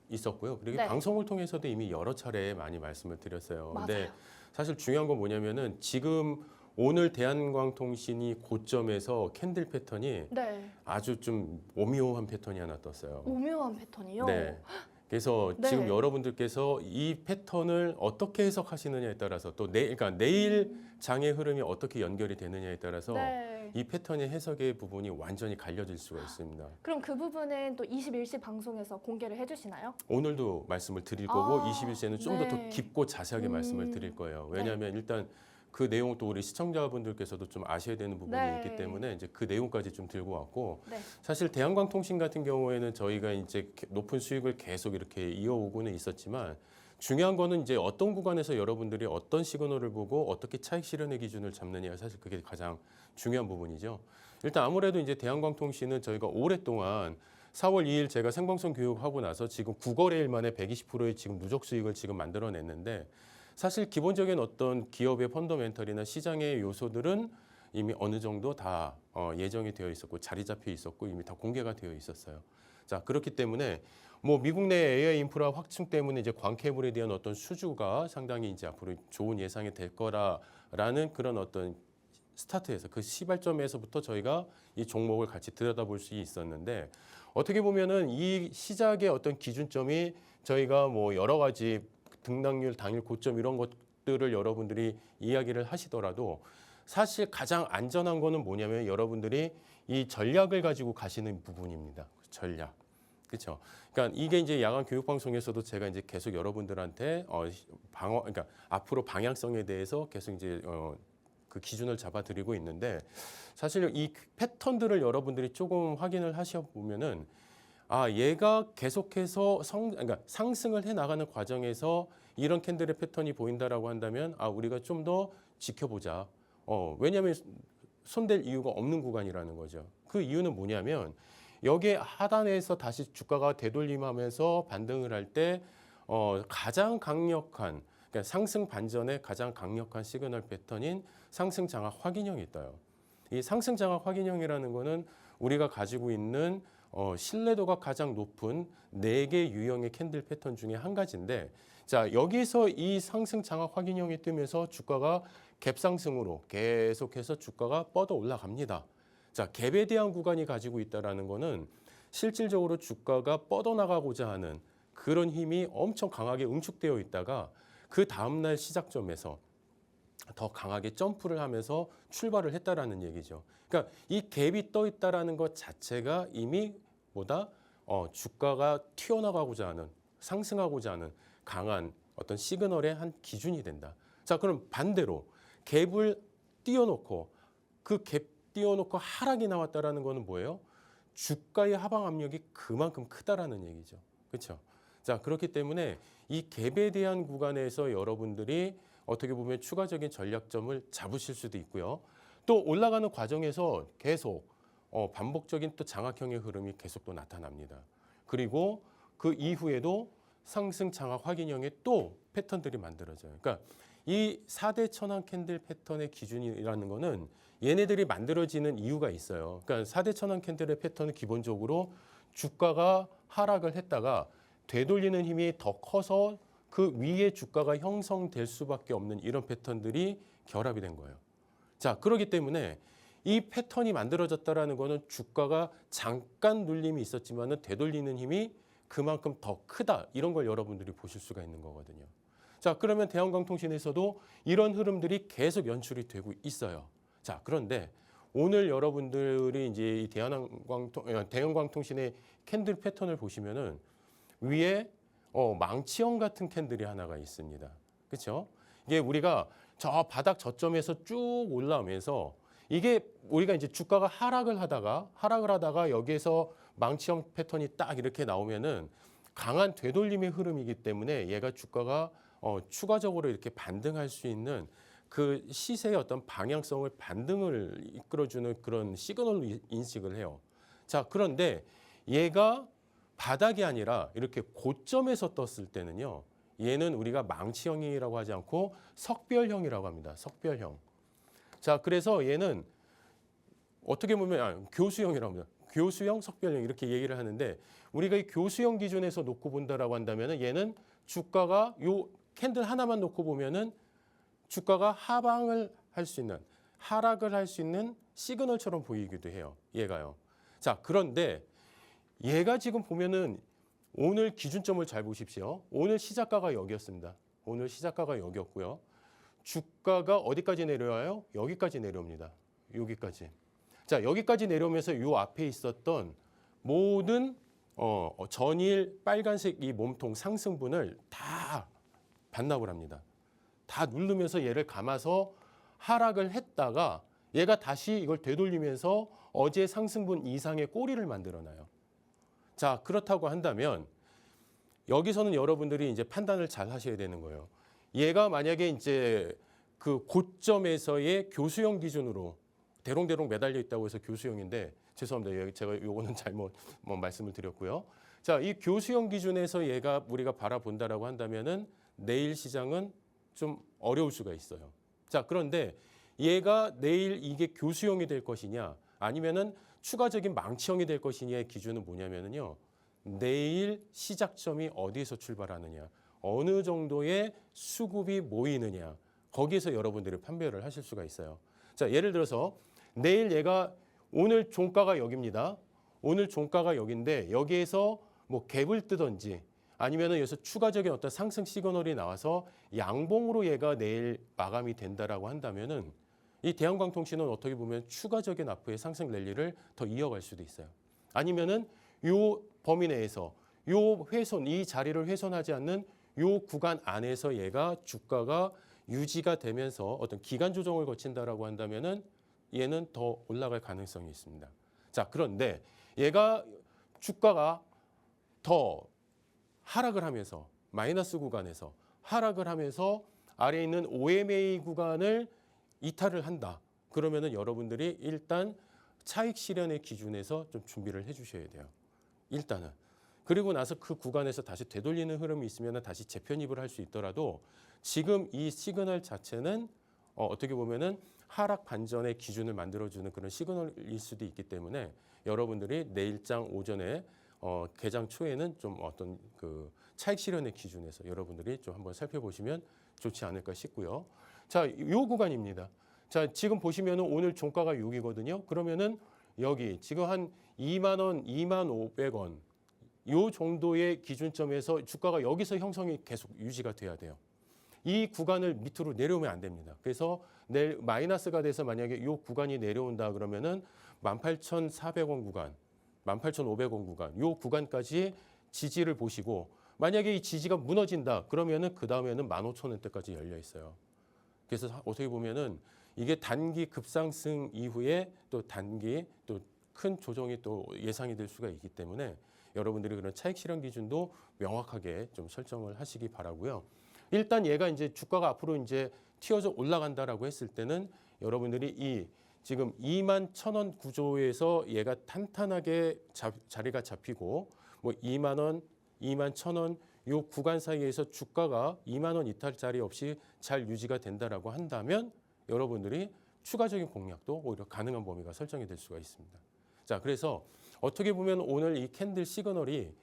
있었고요. 그리고 방송을 통해서도 이미 여러 차례 많이 말씀을 드렸어요. 근데 사실 중요한 건 뭐냐면은 지금 오늘 대한광통신이 고점에서 캔들 패턴이 아주 좀 오묘한 패턴이 하나 떴어요. 오묘한 패턴이요? 네. 그래서 지금 여러분들께서 이 패턴을 어떻게 해석하시느냐에 따라서 또 그러니까 내일 장의 흐름이 어떻게 연결이 되느냐에 따라서 이 패턴의 해석의 부분이 완전히 갈려질 수가 있습니다. 그럼 그 부분은 또 21시 방송에서 공개를 해주시나요? 오늘도 말씀을 드릴 거고 21시에는 좀 더 깊고 자세하게 말씀을 드릴 거예요. 왜냐하면 일단 그 내용 또 우리 시청자분들께서도 좀 아셔야 되는 부분이 있기 때문에 이제 그 내용까지 좀 들고 왔고 사실 대한광통신 같은 경우에는 저희가 이제 높은 수익을 계속 이렇게 이어오고는 있었지만 중요한 거는 이제 어떤 구간에서 여러분들이 어떤 시그널을 보고 어떻게 차익 실현의 기준을 잡느냐 사실 그게 가장 중요한 부분이죠. 일단 아무래도 이제 대한광통신은 저희가 오랫동안 4월 2일 제가 생방송 교육하고 나서 지금 9거래일 만에 120%의 지금 누적 수익을 지금 만들어냈는데 사실 기본적인 어떤 기업의 펀더멘털이나 시장의 요소들은 이미 어느 정도 다 예정이 되어 있었고 자리 잡혀 있었고 이미 다 공개가 되어 있었어요. 자, 그렇기 때문에 뭐 미국 내 AI 인프라 확충 때문에 이제 광캐블에 대한 어떤 수주가 상당히 이제 앞으로 좋은 예상이 될 거라라는 그런 어떤 스타트에서 그 시발점에서부터 저희가 이 종목을 같이 들여다볼 수 있었는데 어떻게 보면은 이 시작의 어떤 기준점이 저희가 뭐 여러 가지 등락률, 당일 고점 이런 것들을 여러분들이 이야기를 하시더라도 사실 가장 안전한 거는 뭐냐면 여러분들이 이 전략을 가지고 가시는 부분입니다. 전략. 그렇죠. 그러니까 이게 이제 야간 교육 방송에서도 제가 이제 계속 여러분들한테 그러니까 앞으로 방향성에 대해서 계속 이제 그 기준을 잡아드리고 있는데 사실 이 패턴들을 여러분들이 조금 확인을 하셔 보면은 얘가 계속해서 그러니까 상승을 해 나가는 과정에서 이런 캔들의 패턴이 보인다라고 한다면 우리가 좀 더 지켜보자. 왜냐하면 손댈 이유가 없는 구간이라는 거죠. 그 이유는 뭐냐면 여기에 하단에서 다시 주가가 되돌림하면서 반등을 할 때 가장 강력한 그러니까 상승 반전의 가장 강력한 시그널 패턴인 상승 장악 확인형이 있어요. 이 상승 장악 확인형이라는 거는 우리가 가지고 있는 신뢰도가 가장 높은 4개 유형의 캔들 패턴 중에 한 가지인데 자, 여기서 이 상승 장악 확인형이 뜨면서 주가가 갭 상승으로 계속해서 주가가 뻗어 올라갑니다. 자, 갭에 대한 구간이 가지고 있다라는 거는 실질적으로 주가가 뻗어나가고자 하는 그런 힘이 엄청 강하게 응축되어 있다가 그 다음날 시작점에서 더 강하게 점프를 하면서 출발을 했다라는 얘기죠. 그러니까 이 갭이 떠 있다라는 것 자체가 이미 주가가 튀어나가고자 하는 상승하고자 하는 강한 어떤 시그널의 한 기준이 된다. 자, 그럼 반대로 갭을 띄워놓고 그 갭 띄워놓고 하락이 나왔다라는 거는 뭐예요? 주가의 하방 압력이 그만큼 크다라는 얘기죠. 그렇죠? 자, 그렇기 때문에 이 갭에 대한 구간에서 여러분들이 어떻게 보면 추가적인 전략점을 잡으실 수도 있고요. 또 올라가는 과정에서 계속 반복적인 또 장악형의 흐름이 계속 또 나타납니다. 그리고 그 이후에도 상승 장악 확인형의 또 패턴들이 만들어져요. 그러니까 이 4대 천왕 캔들 패턴의 기준이라는 거는 얘네들이 만들어지는 이유가 있어요. 그러니까 4대 천왕 캔들의 패턴은 기본적으로 주가가 하락을 했다가 되돌리는 힘이 더 커서 그 위에 주가가 형성될 수밖에 없는 이런 패턴들이 결합이 된 거예요. 자, 그렇기 때문에 이 패턴이 만들어졌다라는 거는 주가가 잠깐 눌림이 있었지만은 되돌리는 힘이 그만큼 더 크다. 이런 걸 여러분들이 보실 수가 있는 거거든요. 자, 그러면 대형광통신에서도 이런 흐름들이 계속 연출이 되고 있어요. 자, 그런데 오늘 여러분들이 이제 이 대형광통신의 캔들 패턴을 보시면은 위에 망치형 같은 캔들이 하나가 있습니다. 그렇죠? 이게 우리가 저 바닥 저점에서 쭉 올라오면서 이게 우리가 이제 주가가 하락을 하다가 여기에서 망치형 패턴이 딱 이렇게 나오면은 강한 되돌림의 흐름이기 때문에 얘가 주가가 추가적으로 이렇게 반등할 수 있는 그 시세의 어떤 방향성을 반등을 이끌어주는 그런 시그널로 인식을 해요. 자, 그런데 얘가 바닥이 아니라 이렇게 고점에서 떴을 때는요. 얘는 우리가 망치형이라고 하지 않고 석별형이라고 합니다. 석별형. 자, 그래서 얘는 어떻게 보면 교수형이라고 합니다. 교수형, 석별형 이렇게 얘기를 하는데 우리가 이 교수형 기준에서 놓고 본다라고 한다면은 얘는 주가가 요 캔들 하나만 놓고 보면은 주가가 하방을 할 수 있는 하락을 할 수 있는 시그널처럼 보이기도 해요. 얘가요. 자, 그런데 얘가 지금 보면은 오늘 기준점을 잘 보십시오. 오늘 시작가가 여기였습니다. 오늘 시작가가 여기였고요. 주가가 어디까지 내려와요? 여기까지 내려옵니다. 여기까지. 자, 여기까지 내려오면서 이 앞에 있었던 모든 전일 빨간색 이 몸통 상승분을 다 반납을 합니다. 다 누르면서 얘를 감아서 하락을 했다가 얘가 다시 이걸 되돌리면서 어제 상승분 이상의 꼬리를 만들어놔요. 자, 그렇다고 한다면 여기서는 여러분들이 이제 판단을 잘 하셔야 되는 거예요. 얘가 만약에 이제 그 고점에서의 교수형 기준으로 대롱대롱 매달려 있다고 해서 교수형인데 죄송합니다. 제가 요거는 잘못 말씀을 드렸고요. 자, 이 교수형 기준에서 얘가 우리가 바라본다라고 한다면은 내일 시장은 좀 어려울 수가 있어요. 자, 그런데 얘가 내일 이게 교수형이 될 것이냐 아니면은 추가적인 망치형이 될 것이냐의 기준은 뭐냐면요. 내일 시작점이 어디에서 출발하느냐, 어느 정도의 수급이 모이느냐, 거기에서 여러분들이 판별을 하실 수가 있어요. 자, 예를 들어서 내일 얘가 오늘 종가가 여기입니다. 오늘 종가가 여기인데 여기에서 뭐 갭을 뜨든지 아니면은 여기서 추가적인 어떤 상승 시그널이 나와서 양봉으로 얘가 내일 마감이 된다라고 한다면은 이 대한광통신은 어떻게 보면 추가적인 앞으로의 상승 랠리를 더 이어갈 수도 있어요. 아니면은 요 범위 내에서 요 훼손, 이 자리를 훼손하지 않는 요 구간 안에서 얘가 주가가 유지가 되면서 어떤 기간 조정을 거친다라고 한다면은 얘는 더 올라갈 가능성이 있습니다. 자, 그런데 얘가 주가가 더 하락을 하면서 마이너스 구간에서 하락을 하면서 아래에 있는 OMA 구간을 이탈을 한다. 그러면은 여러분들이 일단 차익 실현의 기준에서 좀 준비를 해 주셔야 돼요. 일단은. 그리고 나서 그 구간에서 다시 되돌리는 흐름이 있으면 다시 재편입을 할 수 있더라도 지금 이 시그널 자체는 어떻게 보면은 하락 반전의 기준을 만들어주는 그런 시그널일 수도 있기 때문에 여러분들이 내일장 오전에 개장 초에는 좀 어떤 그 차익 실현의 기준에서 여러분들이 좀 한번 살펴보시면 좋지 않을까 싶고요. 자, 요 구간입니다. 자, 지금 보시면은 오늘 종가가 6이거든요. 그러면은 여기 지금 한 2만 원, 2만 500원 요 정도의 기준점에서 주가가 여기서 형성이 계속 유지가 돼야 돼요. 이 구간을 밑으로 내려오면 안 됩니다. 그래서 내일 마이너스가 돼서 만약에 이 구간이 내려온다 그러면은 18,400원 구간, 18,500원 구간, 이 구간까지 지지를 보시고 만약에 이 지지가 무너진다 그러면은 그 다음에는 15,000원대까지 열려 있어요. 그래서 어떻게 보면은 이게 단기 급상승 이후에 또 단기 또 큰 조정이 또 예상이 될 수가 있기 때문에 여러분들이 그런 차익 실현 기준도 명확하게 좀 설정을 하시기 바라고요. 일단 얘가 이제 주가가 앞으로 이제 튀어져 올라간다라고 했을 때는 여러분들이 이 지금 21,000원 구조에서 얘가 탄탄하게 자리가 잡히고 뭐 2만 원, 21,000원 요 구간 사이에서 주가가 2만 원 이탈 자리 없이 잘 유지가 된다라고 한다면 여러분들이 추가적인 공략도 오히려 가능한 범위가 설정이 될 수가 있습니다. 자, 그래서 어떻게 보면 오늘 이 캔들 시그널이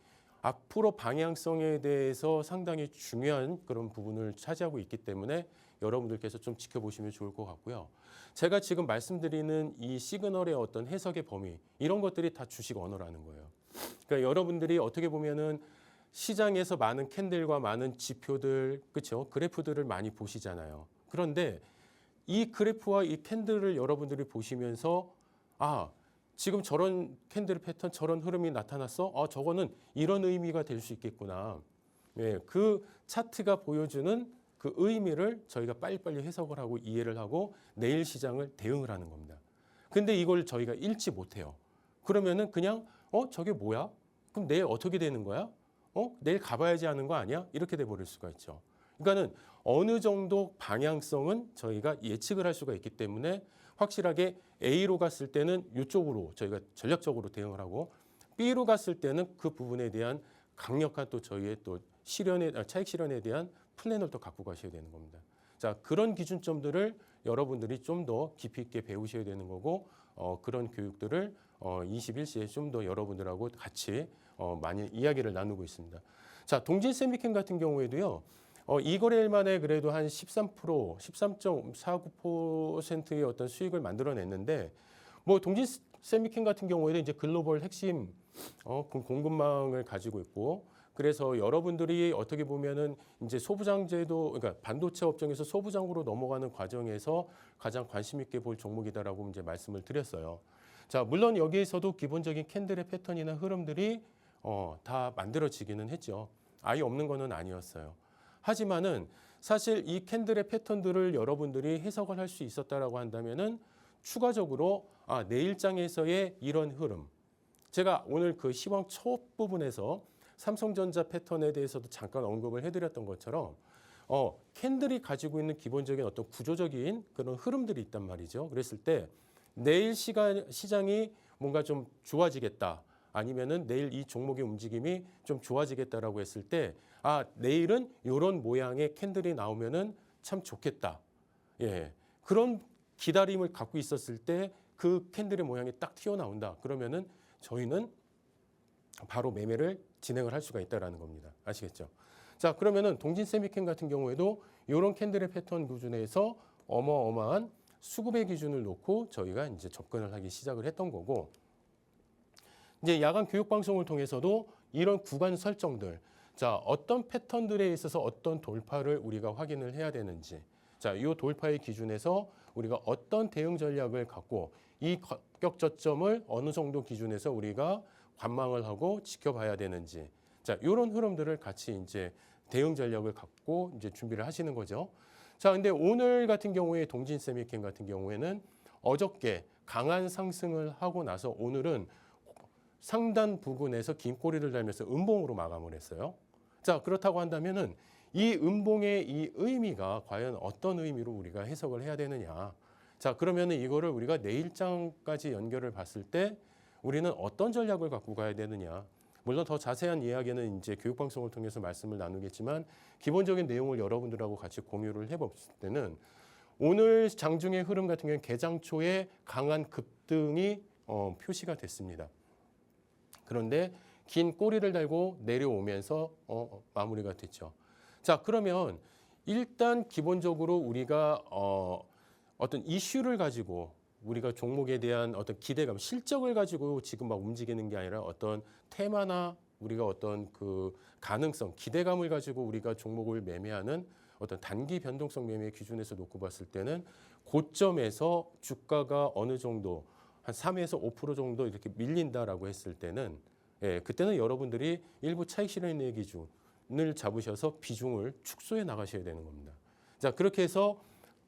앞으로 방향성에 대해서 상당히 중요한 그런 부분을 차지하고 있기 때문에 여러분들께서 좀 지켜보시면 좋을 것 같고요. 제가 지금 말씀드리는 이 시그널의 어떤 해석의 범위 이런 것들이 다 주식 언어라는 거예요. 그러니까 여러분들이 어떻게 보면은 시장에서 많은 캔들과 많은 지표들, 그렇죠? 그래프들을 많이 보시잖아요. 그런데 이 그래프와 이 캔들을 여러분들이 보시면서 아, 지금 저런 캔들 패턴, 저런 흐름이 나타났어? 저거는 이런 의미가 될 수 있겠구나. 예, 그 차트가 보여주는 그 의미를 저희가 빨리빨리 해석을 하고 이해를 하고 내일 시장을 대응을 하는 겁니다. 근데 이걸 저희가 읽지 못해요. 그러면은 그냥 저게 뭐야? 그럼 내일 어떻게 되는 거야? 내일 가봐야지 하는 거 아니야? 이렇게 돼버릴 수가 있죠. 그러니까는 어느 정도 방향성은 저희가 예측을 할 수가 있기 때문에 확실하게 A로 갔을 때는 이쪽으로 저희가 전략적으로 대응을 하고 B로 갔을 때는 그 부분에 대한 강력한 또 저희의 또 차익 실현에 대한 플랜을 또 갖고 가셔야 되는 겁니다. 자, 그런 기준점들을 여러분들이 좀 더 깊이 있게 배우셔야 되는 거고 그런 교육들을 21시에 좀 더 여러분들하고 같이 많이 이야기를 나누고 있습니다. 자, 동진 세미캠 같은 경우에도요. 이 거래일 만에 그래도 한 13%, 13.49%의 어떤 수익을 만들어냈는데 뭐 동진 세미캠 같은 경우에는 이제 글로벌 핵심 공급망을 가지고 있고 그래서 여러분들이 어떻게 보면은 이제 소부장제도 그러니까 반도체 업종에서 소부장으로 넘어가는 과정에서 가장 관심 있게 볼 종목이다라고 이제 말씀을 드렸어요. 자, 물론 여기에서도 기본적인 캔들의 패턴이나 흐름들이 다 만들어지기는 했죠. 아예 없는 거는 아니었어요. 하지만은 사실 이 캔들의 패턴들을 여러분들이 해석을 할 수 있었다라고 한다면은 추가적으로 내일장에서의 이런 흐름. 제가 오늘 그 시황 첫 부분에서 삼성전자 패턴에 대해서도 잠깐 언급을 해드렸던 것처럼 캔들이 가지고 있는 기본적인 어떤 구조적인 그런 흐름들이 있단 말이죠. 그랬을 때 내일 시장이 뭔가 좀 좋아지겠다. 아니면은 내일 이 종목의 움직임이 좀 좋아지겠다라고 했을 때 내일은 이런 모양의 캔들이 나오면은 참 좋겠다. 예. 그런 기다림을 갖고 있었을 때 그 캔들의 모양이 딱 튀어나온다. 그러면은 저희는 바로 매매를 진행을 할 수가 있다라는 겁니다. 아시겠죠? 자, 그러면은 동진 세미캔 같은 경우에도 이런 캔들의 패턴 기준에서 어마어마한 수급의 기준을 놓고 저희가 이제 접근을 하기 시작을 했던 거고, 이제 야간 교육 방송을 통해서도 이런 구간 설정들, 자, 어떤 패턴들에 있어서 어떤 돌파를 우리가 확인을 해야 되는지, 자, 이 돌파의 기준에서 우리가 어떤 대응 전략을 갖고 이 가격 저점을 어느 정도 기준에서 우리가 관망을 하고 지켜봐야 되는지, 자, 이런 흐름들을 같이 이제 대응 전략을 갖고 이제 준비를 하시는 거죠. 자, 근데 오늘 같은 경우에 동진 세미캔 같은 경우에는 어저께 강한 상승을 하고 나서 오늘은 상단 부근에서 긴 꼬리를 달면서 음봉으로 마감을 했어요. 자, 그렇다고 한다면은 이 음봉의 이 의미가 과연 어떤 의미로 우리가 해석을 해야 되느냐. 자, 그러면은 이거를 우리가 내일장까지 연결을 봤을 때 우리는 어떤 전략을 갖고 가야 되느냐. 물론 더 자세한 이야기는 이제 교육방송을 통해서 말씀을 나누겠지만 기본적인 내용을 여러분들하고 같이 공유를 해봤을 때는 오늘 장중의 흐름 같은 경우는 개장 초에 강한 급등이 표시가 됐습니다. 그런데 긴 꼬리를 달고 내려오면서 마무리가 됐죠. 자, 그러면 일단 기본적으로 우리가 어떤 이슈를 가지고 우리가 종목에 대한 어떤 기대감, 실적을 가지고 지금 막 움직이는 게 아니라 어떤 테마나 우리가 어떤 그 가능성, 기대감을 가지고 우리가 종목을 매매하는 어떤 단기 변동성 매매 기준에서 놓고 봤을 때는 고점에서 주가가 어느 정도 한 3에서 5% 정도 이렇게 밀린다라고 했을 때는 그때는 여러분들이 일부 차익 실현의 기준을 잡으셔서 비중을 축소해 나가셔야 되는 겁니다. 자, 그렇게 해서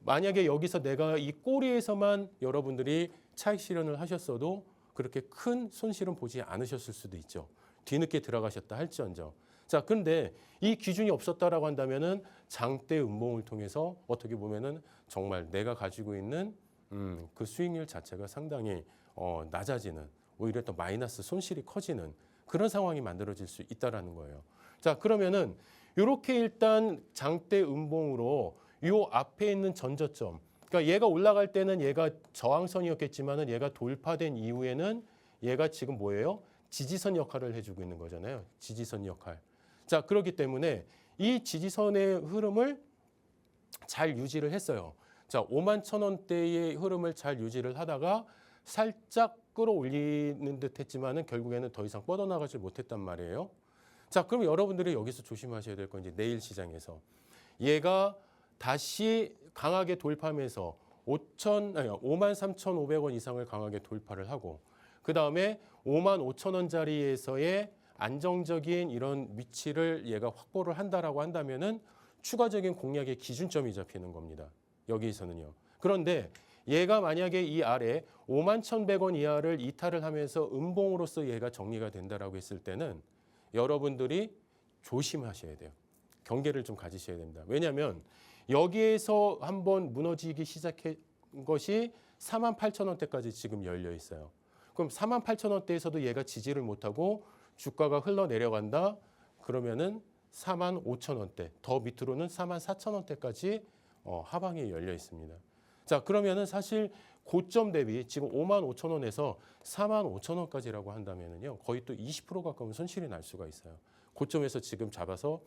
만약에 여기서 내가 이 꼬리에서만 여러분들이 차익 실현을 하셨어도 그렇게 큰 손실은 보지 않으셨을 수도 있죠. 뒤늦게 들어가셨다 할지언정. 자, 근데 이 기준이 없었다라고 한다면은 장대 음봉을 통해서 어떻게 보면은 정말 내가 가지고 있는 그 수익률 자체가 상당히 낮아지는, 오히려 또 마이너스 손실이 커지는 그런 상황이 만들어질 수 있다라는 거예요. 자, 그러면은 이렇게 일단 장대 음봉으로 요 앞에 있는 전저점, 그러니까 얘가 올라갈 때는 얘가 저항선이었겠지만은 얘가 돌파된 이후에는 얘가 지금 뭐예요? 지지선 역할을 해주고 있는 거잖아요. 지지선 역할. 자, 그렇기 때문에 이 지지선의 흐름을 잘 유지를 했어요. 자, 51,000원대의 흐름을 잘 유지를 하다가 살짝 끌어올리는 듯 했지만은 결국에는 더 이상 뻗어나가지 못했단 말이에요. 자, 그럼 여러분들이 여기서 조심하셔야 될 건 이제 내일 시장에서 얘가 다시 강하게 돌파하면서 53,500원 이상을 강하게 돌파를 하고 그 다음에 55,000원짜리에서의 안정적인 이런 위치를 얘가 확보를 한다라고 한다면은 추가적인 공략의 기준점이 잡히는 겁니다. 여기서는요. 그런데 얘가 만약에 이 아래 51,100원 이하를 이탈을 하면서 음봉으로서 얘가 정리가 된다라고 했을 때는 여러분들이 조심하셔야 돼요. 경계를 좀 가지셔야 됩니다. 왜냐하면 여기에서 한번 무너지기 시작한 것이 48,000원대까지 지금 열려 있어요. 그럼 48,000원대에서도 얘가 지지를 못하고 주가가 흘러내려간다. 그러면은 45,000원대, 더 밑으로는 44,000원대까지 하방이 열려 있습니다. 자, 그러면은 사실 고점 대비 지금 55,000원에서 45,000원까지라고 한다면은요, 거의 또 20% 가까운 손실이 날 수가 있어요. 고점에서 지금 잡아서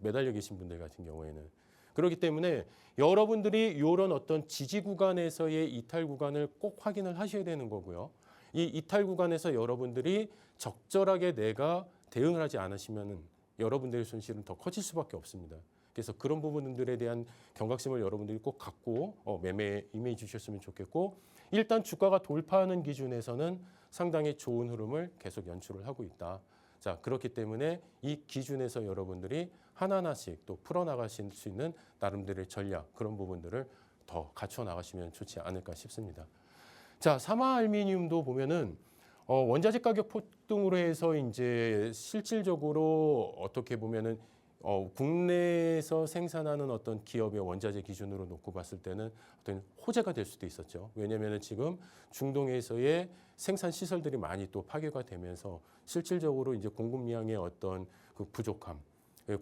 매달려 계신 분들 같은 경우에는. 그렇기 때문에 여러분들이 이런 어떤 지지 구간에서의 이탈 구간을 꼭 확인을 하셔야 되는 거고요. 이 이탈 구간에서 여러분들이 적절하게 내가 대응을 하지 않으시면은 여러분들의 손실은 더 커질 수밖에 없습니다. 그래서 그런 부분들에 대한 경각심을 여러분들이 꼭 갖고 매매에 임해 주셨으면 좋겠고, 일단 주가가 돌파하는 기준에서는 상당히 좋은 흐름을 계속 연출을 하고 있다. 자, 그렇기 때문에 이 기준에서 여러분들이 하나하나씩 또 풀어나가실 수 있는 나름대로의 전략, 그런 부분들을 더 갖춰 나가시면 좋지 않을까 싶습니다. 자, 사마알루미늄도 보면은 원자재 가격 폭등으로 해서 이제 실질적으로 어떻게 보면은 국내에서 생산하는 어떤 기업의 원자재 기준으로 놓고 봤을 때는 어떤 호재가 될 수도 있었죠. 왜냐하면 지금 중동에서의 생산 시설들이 많이 또 파괴가 되면서 실질적으로 이제 공급량의 어떤 그 부족함,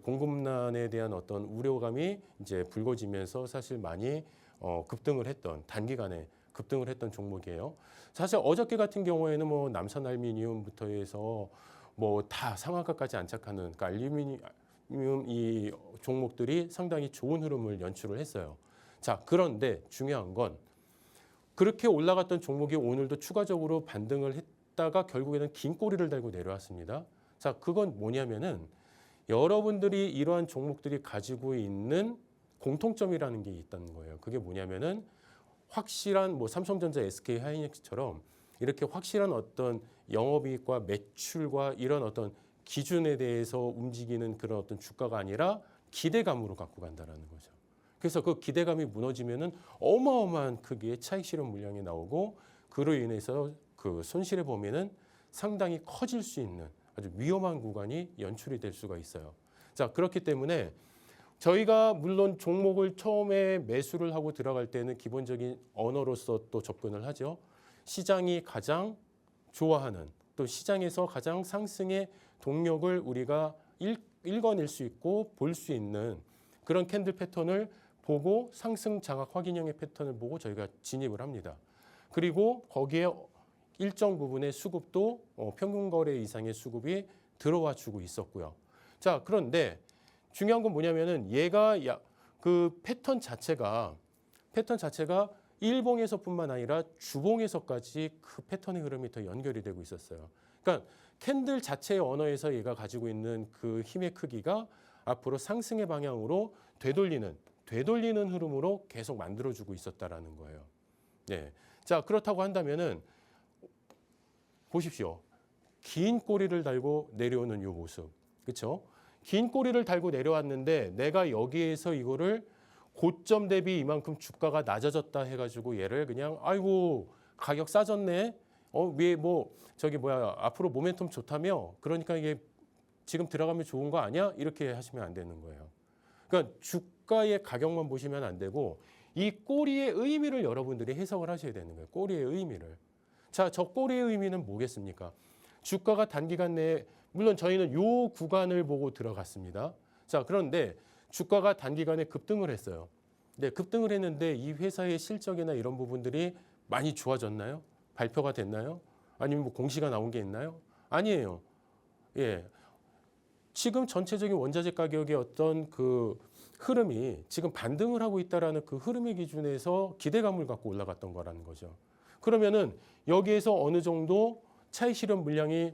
공급난에 대한 어떤 우려감이 이제 불거지면서 사실 많이 급등을 했던 단기간에 급등을 했던 종목이에요. 사실 어저께 같은 경우에는 뭐 남산알루미늄부터 해서 뭐 다 상한가까지 안착하는 그러니까 알루미늄 이 종목들이 상당히 좋은 흐름을 연출을 했어요. 자, 그런데 중요한 건 그렇게 올라갔던 종목이 오늘도 추가적으로 반등을 했다가 결국에는 긴 꼬리를 달고 내려왔습니다. 자, 그건 뭐냐면은 여러분들이 이러한 종목들이 가지고 있는 공통점이라는 게 있다는 거예요. 그게 뭐냐면은 확실한 뭐 삼성전자, SK 하이닉스처럼 이렇게 확실한 어떤 영업이익과 매출과 이런 어떤 기준에 대해서 움직이는 그런 어떤 주가가 아니라 기대감으로 갖고 간다라는 거죠. 그래서 그 기대감이 무너지면은 어마어마한 크기의 차익 실현 물량이 나오고 그로 인해서 그 손실의 범위는 상당히 커질 수 있는 아주 위험한 구간이 연출이 될 수가 있어요. 자, 그렇기 때문에 저희가 물론 종목을 처음에 매수를 하고 들어갈 때는 기본적인 언어로서 또 접근을 하죠. 시장이 가장 좋아하는 또 시장에서 가장 상승의 동력을 우리가 읽어낼 수 있고 볼 수 있는 그런 캔들 패턴을 보고 상승 장악 확인형의 패턴을 보고 저희가 진입을 합니다. 그리고 거기에 일정 부분의 수급도 평균 거래 이상의 수급이 들어와 주고 있었고요. 자, 그런데 중요한 건 뭐냐면은 얘가 그 패턴 자체가 일봉에서뿐만 아니라 주봉에서까지 그 패턴의 흐름이 더 연결이 되고 있었어요. 그러니까 캔들 자체의 언어에서 얘가 가지고 있는 그 힘의 크기가 앞으로 상승의 방향으로 되돌리는 흐름으로 계속 만들어주고 있었다라는 거예요. 네. 자, 그렇다고 한다면은 보십시오. 긴 꼬리를 달고 내려오는 이 모습, 그렇죠? 긴 꼬리를 달고 내려왔는데 내가 여기에서 이거를 고점 대비 이만큼 주가가 낮아졌다 해가지고 얘를 그냥 아이고 가격 싸졌네. 위에 뭐 저기 뭐야 앞으로 모멘텀 좋다며. 그러니까 이게 지금 들어가면 좋은 거 아니야? 이렇게 하시면 안 되는 거예요. 그러니까 주가의 가격만 보시면 안 되고 이 꼬리의 의미를 여러분들이 해석을 하셔야 되는 거예요. 꼬리의 의미를. 자, 저 꼬리의 의미는 뭐겠습니까? 주가가 단기간 내에 물론 저희는 요 구간을 보고 들어갔습니다. 자, 그런데 주가가 단기간에 급등을 했어요. 네, 급등을 했는데 이 회사의 실적이나 이런 부분들이 많이 좋아졌나요? 발표가 됐나요? 아니면 뭐 공시가 나온 게 있나요? 아니에요. 예. 지금 전체적인 원자재 가격의 어떤 그 흐름이 지금 반등을 하고 있다라는 그 흐름의 기준에서 기대감을 갖고 올라갔던 거라는 거죠. 그러면은 여기에서 어느 정도 차익 실현 물량이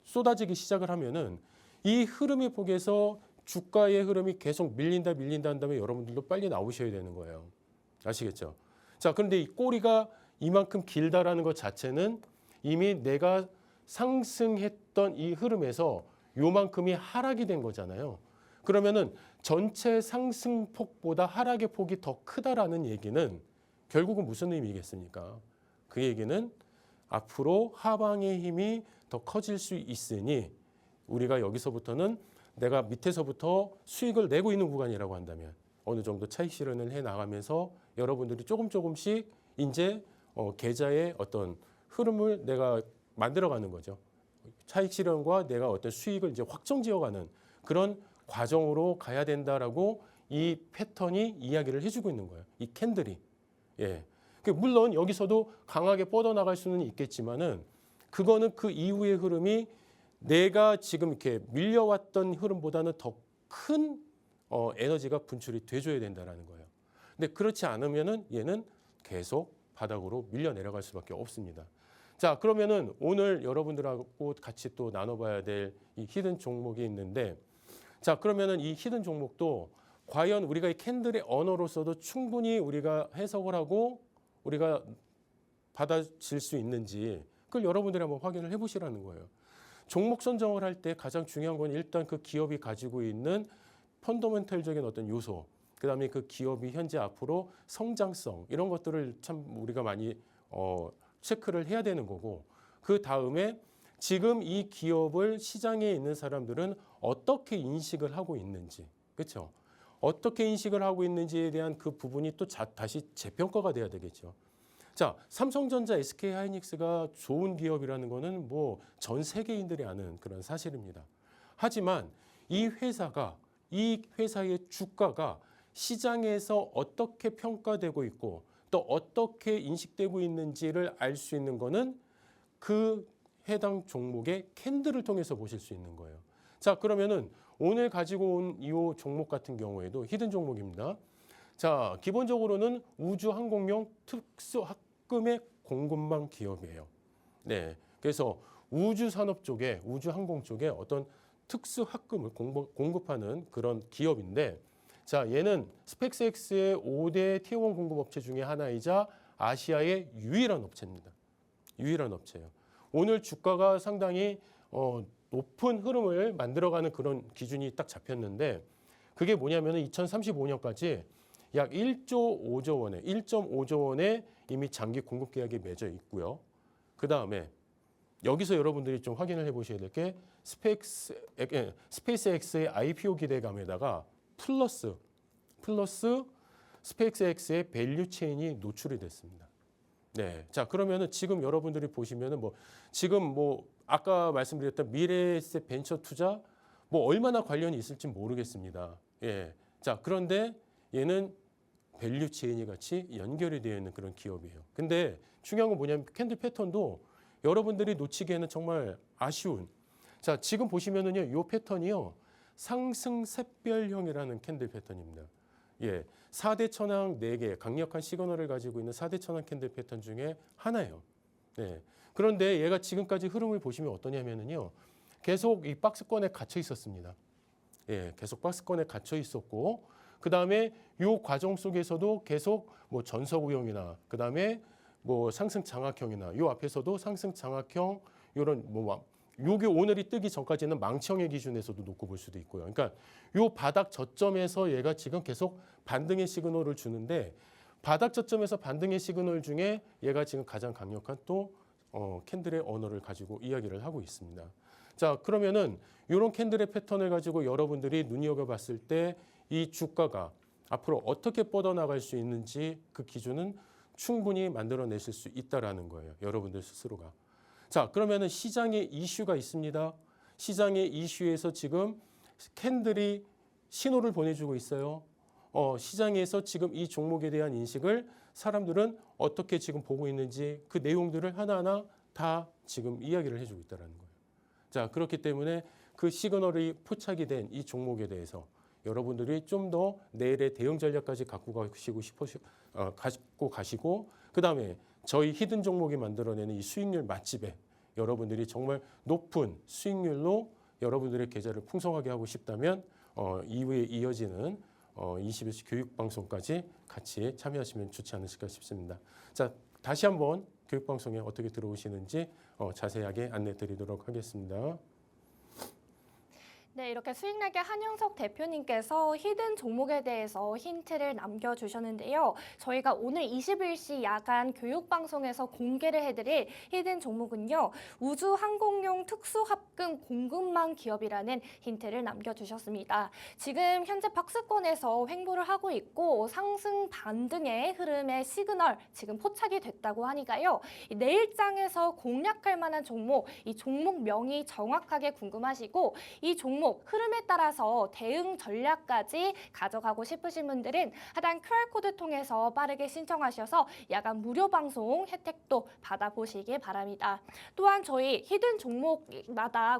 쏟아지기 시작을 하면은 이 흐름의 폭에서 주가의 흐름이 계속 밀린다 한 다음에 여러분들도 빨리 나오셔야 되는 거예요. 아시겠죠? 자, 그런데 이 꼬리가 이만큼 길다라는 것 자체는 이미 내가 상승했던 이 흐름에서 요만큼이 하락이 된 거잖아요. 그러면은 전체 상승폭보다 하락의 폭이 더 크다라는 얘기는 결국은 무슨 의미겠습니까? 그 얘기는 앞으로 하방의 힘이 더 커질 수 있으니 우리가 여기서부터는 내가 밑에서부터 수익을 내고 있는 구간이라고 한다면 어느 정도 차익 실현을 해 나가면서 여러분들이 조금씩 이제 계좌의 어떤 흐름을 내가 만들어가는 거죠. 차익 실현과 내가 어떤 수익을 이제 확정지어가는 그런 과정으로 가야 된다라고 이 패턴이 이야기를 해주고 있는 거예요. 이 캔들이. 예. 물론 여기서도 강하게 뻗어나갈 수는 있겠지만은 그거는 그 이후의 흐름이 내가 지금 이렇게 밀려왔던 흐름보다는 더 큰 에너지가 분출이 돼줘야 된다라는 거예요. 근데 그렇지 않으면은 얘는 계속 바닥으로 밀려 내려갈 수밖에 없습니다. 자, 그러면은 오늘 여러분들하고 같이 또 나눠봐야 될 이 히든 종목이 있는데, 자, 그러면은 이 히든 종목도 과연 우리가 이 캔들의 언어로서도 충분히 우리가 해석을 하고 우리가 받아질 수 있는지 그걸 여러분들이 한번 확인을 해보시라는 거예요. 종목 선정을 할 때 가장 중요한 건 일단 그 기업이 가지고 있는 펀더멘털적인 어떤 요소, 그다음에 그 기업이 현재 앞으로 성장성 이런 것들을 참 우리가 많이 체크를 해야 되는 거고, 그 다음에 지금 이 기업을 시장에 있는 사람들은 어떻게 인식을 하고 있는지, 그렇죠? 어떻게 인식을 하고 있는지에 대한 그 부분이 또 다시 재평가가 돼야 되겠죠. 자, 삼성전자, SK 하이닉스가 좋은 기업이라는 거는 뭐 전 세계인들이 아는 그런 사실입니다. 하지만 이 회사의 주가가 시장에서 어떻게 평가되고 있고 또 어떻게 인식되고 있는지를 알 수 있는 거는 그 해당 종목의 캔들을 통해서 보실 수 있는 거예요. 자, 그러면은 오늘 가지고 온 이 종목 같은 경우에도 히든 종목입니다. 자, 기본적으로는 우주항공용 특수합금의 공급망 기업이에요. 네, 그래서 우주산업 쪽에, 우주항공 쪽에 어떤 특수합금을 공급하는 그런 기업인데, 자, 얘는 스펙스X의 5대 T1 공급업체 중에 하나이자 아시아의 유일한 업체입니다. 유일한 업체예요. 오늘 주가가 상당히 높은 흐름을 만들어가는 그런 기준이 딱 잡혔는데, 그게 뭐냐면 2035년까지 약 1조 5조 원에 1.5조 원에 이미 장기 공급 계약이 맺어 있고요. 그 다음에 여기서 여러분들이 좀 확인을 해보셔야 될 게 스페이스X의 IPO 기대감에다가 플러스 스페이스X의 밸류 체인이 노출이 됐습니다. 네, 자, 그러면은 지금 여러분들이 보시면은 지금 아까 말씀드렸던 미래에셋 벤처 투자 얼마나 관련이 있을지 모르겠습니다. 예, 자, 그런데 얘는 밸류 체인이 같이 연결이 되어 있는 그런 기업이에요. 근데 중요한 건 뭐냐면 캔들 패턴도 여러분들이 놓치기에는 정말 아쉬운. 자, 지금 보시면은요, 이 패턴이요, 상승 샛별형이라는 캔들 패턴입니다. 예, 4대 천왕 4개 강력한 시그널을 가지고 있는 4대 천왕 캔들 패턴 중에 하나예요. 네. 그런데 얘가 지금까지 흐름을 보시면 어떠냐면은요, 계속 이 박스권에 갇혀 있었습니다. 예, 계속 박스권에 갇혀 있었고, 그 다음에 이 과정 속에서도 계속 전서구형이나, 그 다음에 상승 장악형이나, 이 앞에서도 상승 장악형, 이런 요게 오늘이 뜨기 전까지는 망치형의 기준에서도 놓고 볼 수도 있고요. 그러니까 요 바닥 저점에서 얘가 지금 계속 반등의 시그널을 주는데, 바닥 저점에서 반등의 시그널 중에 얘가 지금 가장 강력한 또 캔들의 언어를 가지고 이야기를 하고 있습니다. 자, 그러면은 이런 캔들의 패턴을 가지고 여러분들이 눈여겨봤을 때 이 주가가 앞으로 어떻게 뻗어나갈 수 있는지 그 기준은 충분히 만들어내실 수 있다라는 거예요. 여러분들 스스로가. 자, 그러면은 시장에 이슈가 있습니다. 시장의 이슈에서 지금 캔들이 신호를 보내주고 있어요. 시장에서 지금 이 종목에 대한 인식을 사람들은 어떻게 지금 보고 있는지 그 내용들을 하나하나 다 지금 이야기를 해주고 있다는 거예요. 자, 그렇기 때문에 그 시그널이 포착이 된 이 종목에 대해서 여러분들이 좀 더 내일의 대응 전략까지 갖고 가시고, 그 다음에 저희 히든 종목이 만들어내는 이 수익률 맛집에 여러분들이 정말 높은 수익률로 여러분들의 계좌를 풍성하게 하고 싶다면 이후에 이어지는 21시 교육방송까지 같이 참여하시면 좋지 않으실까 싶습니다. 자, 다시 한번 교육방송에 어떻게 들어오시는지 자세하게 안내 드리도록 하겠습니다. 네, 이렇게 수익날개 한영석 대표님께서 히든 종목에 대해서 힌트를 남겨주셨는데요. 저희가 오늘 21시 야간 교육방송에서 공개를 해드릴 히든 종목은요, 우주항공용 특수합금 공급망 기업이라는 힌트를 남겨주셨습니다. 지금 현재 박스권에서 횡보를 하고 있고 상승 반등의 흐름의 시그널 지금 포착이 됐다고 하니까요. 내일장에서 공략할 만한 종목, 이 종목명이 정확하게 궁금하시고 이 종목 흐름에 따라서 대응 전략까지 가져가고 싶으신 분들은 하단 QR코드 통해서 빠르게 신청하셔서 야간 무료 방송 혜택도 받아보시기 바랍니다. 또한 저희 히든 종목마다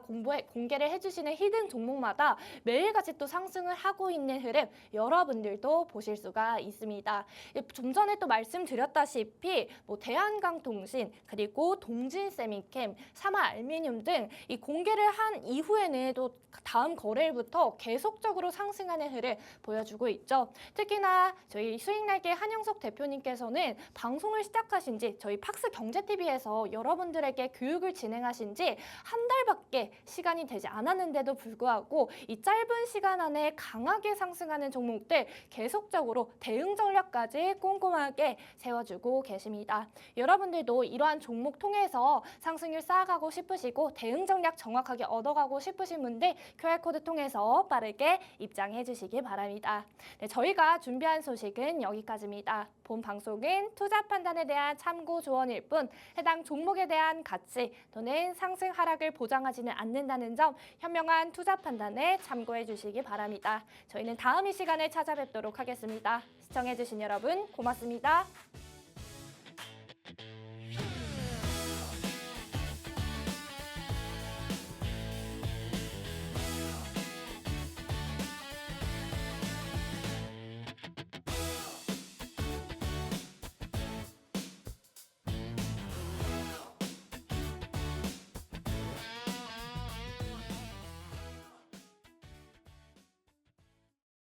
공개를 해주시는 히든 종목마다 매일같이 또 상승을 하고 있는 흐름 여러분들도 보실 수가 있습니다. 좀 전에 또 말씀드렸다시피 대한강통신 그리고 동진세미캠, 사마알미늄 등 이 공개를 한 이후에는 또 다음 거래일부터 계속적으로 상승하는 흐름 보여주고 있죠. 특히나 저희 수익날개 한영석 대표님께서는 방송을 시작하신 지 저희 팍스 경제TV에서 여러분들에게 교육을 진행하신 지 한 달밖에 시간이 되지 않았는데도 불구하고 이 짧은 시간 안에 강하게 상승하는 종목들 계속적으로 대응 전략까지 꼼꼼하게 세워주고 계십니다. 여러분들도 이러한 종목 통해서 상승률 쌓아가고 싶으시고 대응 전략 정확하게 얻어가고 싶으신 분들 QR코드 통해서 빠르게 입장해 주시기 바랍니다. 네, 저희가 준비한 소식은 여기까지입니다. 본 방송은 투자 판단에 대한 참고 조언일 뿐 해당 종목에 대한 가치 또는 상승 하락을 보장하지는 않는다는 점 현명한 투자 판단에 참고해 주시기 바랍니다. 저희는 다음 이 시간에 찾아뵙도록 하겠습니다. 시청해 주신 여러분 고맙습니다.